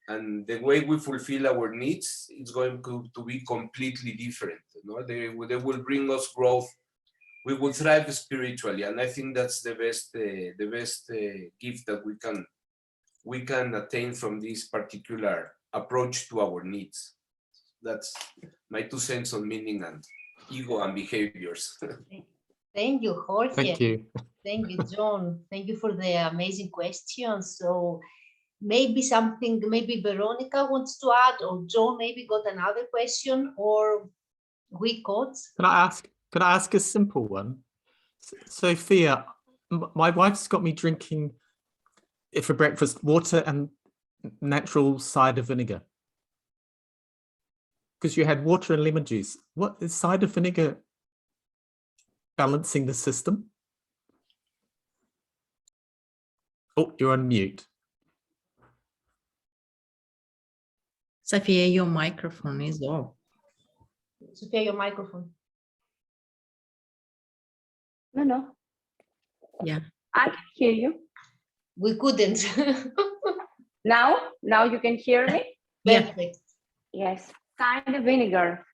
and the way we fulfill our needs is going to be completely different. No, they will bring us growth. We will thrive spiritually, and I think that's the best gift that we can attain from this particular approach to our needs. That's my 2 cents on meaning and ego and behaviors. Thank you, Jorge. Thank you. Thank you, John. Thank you for the amazing questions. So maybe Veronica wants to add, or John maybe got another question, or we got. Could I ask a simple one? Sophia, my wife's got me drinking for breakfast water and natural cider vinegar. Because you had water and lemon juice. What is cider vinegar balancing the system? Oh, you're on mute. Sophia, your microphone is off. Sophia, your microphone. No. Yeah. I can hear you. We couldn't. Now you can hear me? Yeah. Perfect. Yes, cider vinegar.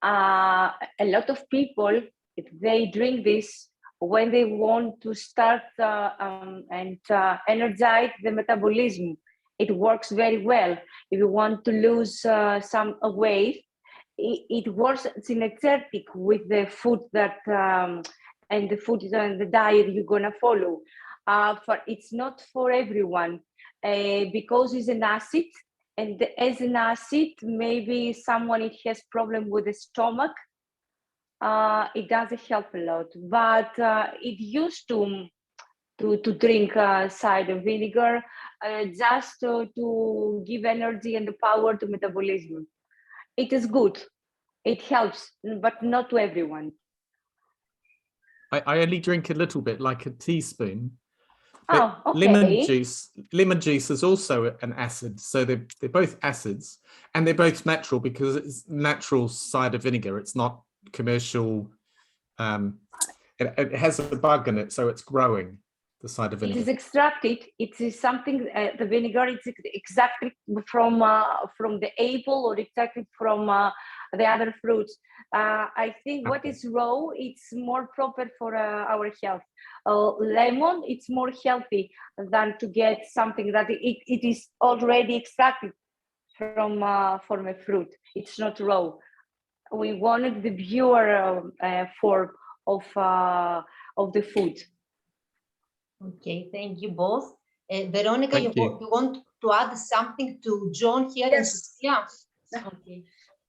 A lot of people, they drink this when they want to start and energize the metabolism. It works very well. If you want to lose some weight, it works synergetic with the food that and the food and the diet you're gonna follow. It's not for everyone because it's an acid. And as an acid, maybe someone it has problem with the stomach. It doesn't help a lot, but it used to drink cider vinegar just to give energy and the power to metabolism. It is good. It helps, but not to everyone. I only drink a little bit, like a teaspoon. Oh, okay. Lemon juice is also an acid, so they're both acids, and they're both natural because it's natural cider vinegar. It's not commercial. It has a bug in it, so it's growing. The cider vinegar. It is extracted. It is something. The vinegar is exactly from the apple or exactly from the other fruits. I think what is raw, it's more proper for our health. Lemon, it's more healthy than to get something that it is already extracted from a fruit. It's not raw. We wanted the pure form of the food. Okay, thank you both. Veronica, Thank you want to add something to John here? Yes. Yeah. Okay.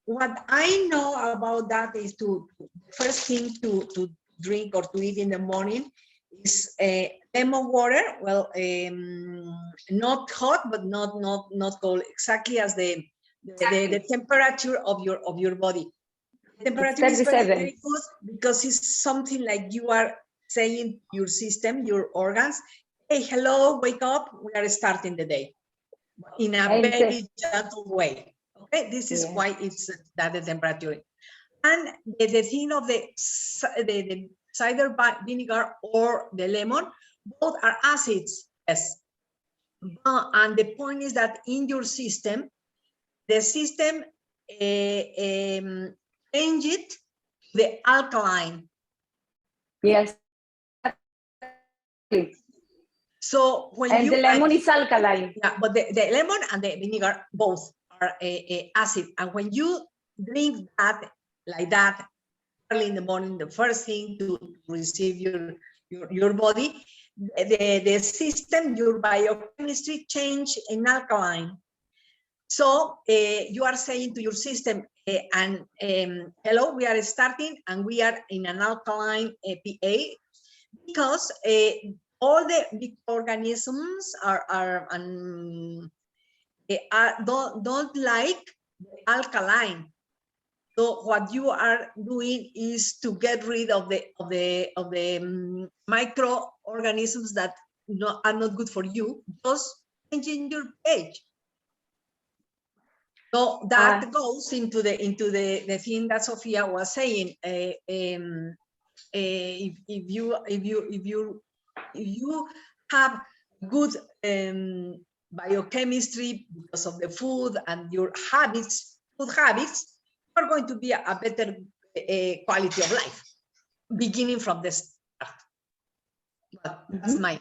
What I know about that is to first thing to drink or to eat in the morning is lemon water. Well, not hot, but not cold. Exactly as the temperature of your body. The temperature is very, very good because it's something like you are saying your system, your organs, hey, hello, wake up, we are starting the day in a very gentle way. Okay, this is why it's that the temperature. And the thing of the cider vinegar or the lemon, both are acids, yes. And the point is that in your system, the system change it to the alkaline. Yes. So when and the lemon is alkaline. Yeah, but the lemon and the vinegar both are acid. And when you drink that like that early in the morning, the first thing to receive your body, the system, your biochemistry change in alkaline. So you are saying to your system, hello, we are starting and we are in an alkaline pH because all the big organisms don't like alkaline. So what you are doing is to get rid of the microorganisms that are not good for you, just changing your pH. So that goes into the thing that Sophia was saying. If you have good biochemistry because of the food and your habits, food habits, you are going to be a better quality of life, beginning from the start. But that's my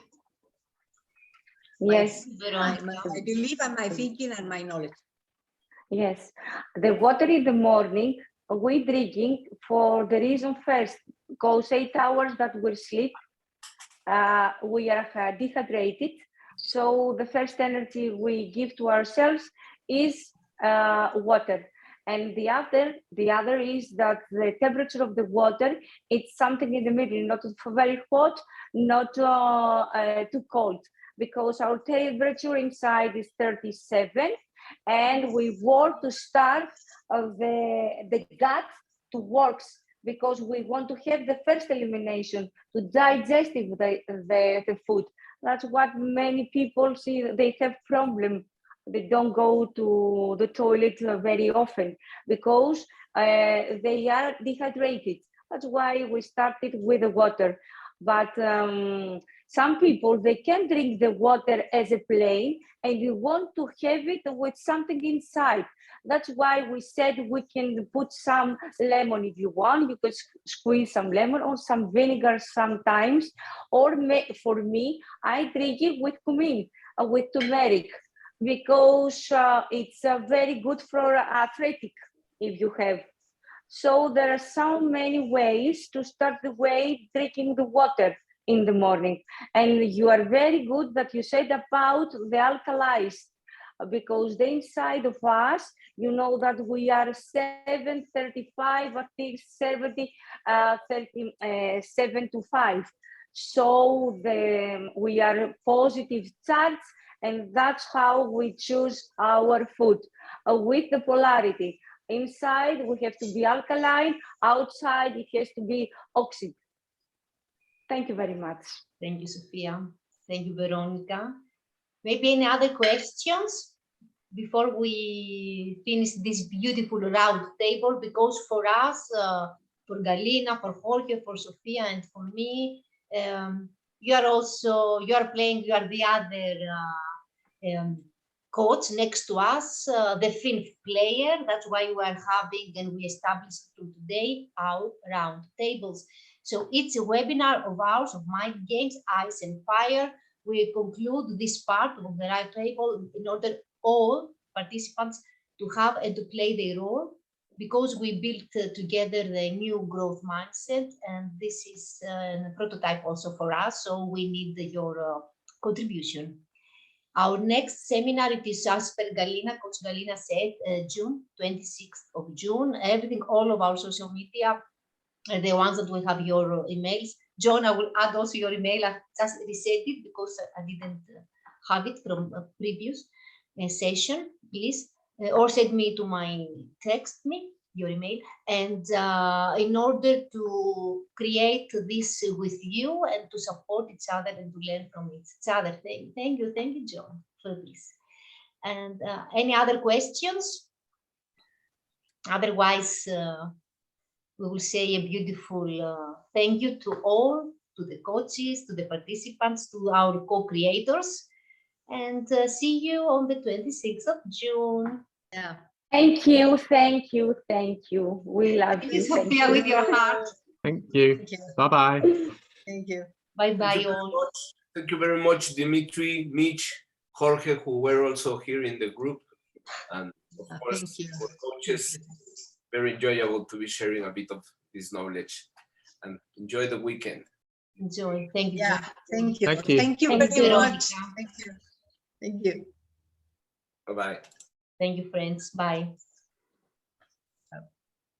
belief and my thinking and my knowledge. Yes, the water in the morning, we drinking for the reason first, goes 8 hours that we sleep, we are dehydrated. So the first energy we give to ourselves is water. And the other is that the temperature of the water, it's something in the middle, not very hot, not too cold, because our temperature inside is 37, and we want to start the gut to work, because we want to have the first elimination to digest the food. That's what many people see. They have problem. They don't go to the toilet very often because they are dehydrated. That's why we started with the water. But some people, they can drink the water as a plain, and you want to have it with something inside. That's why we said we can put some lemon if you want. You could squeeze some lemon or some vinegar sometimes. Or for me, I drink it with cumin, with turmeric, because it's very good for arthritic if you have. So there are so many ways to start the way drinking the water in the morning. And you are very good that you said about the alkalis, because the inside of us, you know that we are 735, I think 7 to 5. So we are positive charged, and that's how we choose our food, with the polarity. Inside, we have to be alkaline. Outside, it has to be oxide. Thank you very much. Thank you, Sophia. Thank you, Veronica. Maybe any other questions before we finish this beautiful round table? Because for us, for Galina, for Jorge, for Sophia, and for me, you are playing, you are the other coach next to us, the fifth player. That's why we are having, and we established today, our round tables. So it's a webinar of ours, of Mind Games, Ice and Fire. We conclude this part of the round table in order all participants to have and to play their role, because we built together the new growth mindset, and this is a prototype also for us, so we need your contribution. Our next seminar, it is as per Galina, Coach Galina said, June, 26th of June. Everything, all of our social media, the ones that will have your emails. John, I will add also your email. I just reset it because I didn't have it from a previous session. Please, or send me to my text me your email, and in order to create this with you and to support each other and to learn from each other. Thank you, John, for this. And any other questions? Otherwise, we will say a beautiful thank you to all, to the coaches, to the participants, to our co-creators, and see you on the 26th of June. Yeah. Thank you, thank you, thank you. We love you. Sophia, You. with your heart. Thank you. Thank you. Bye-bye. Thank you. Bye-bye all. Thank you very much, Dimitri, Mitch, Jorge, who were also here in the group. And of course, Thank you. for coaches, very enjoyable to be sharing a bit of this knowledge. And enjoy the weekend. Enjoy. Thank you. Yeah. Thank you. Thank you. Thank you Thank very you. much. Thank you. Thank you. Bye-bye. Thank you, friends. Bye.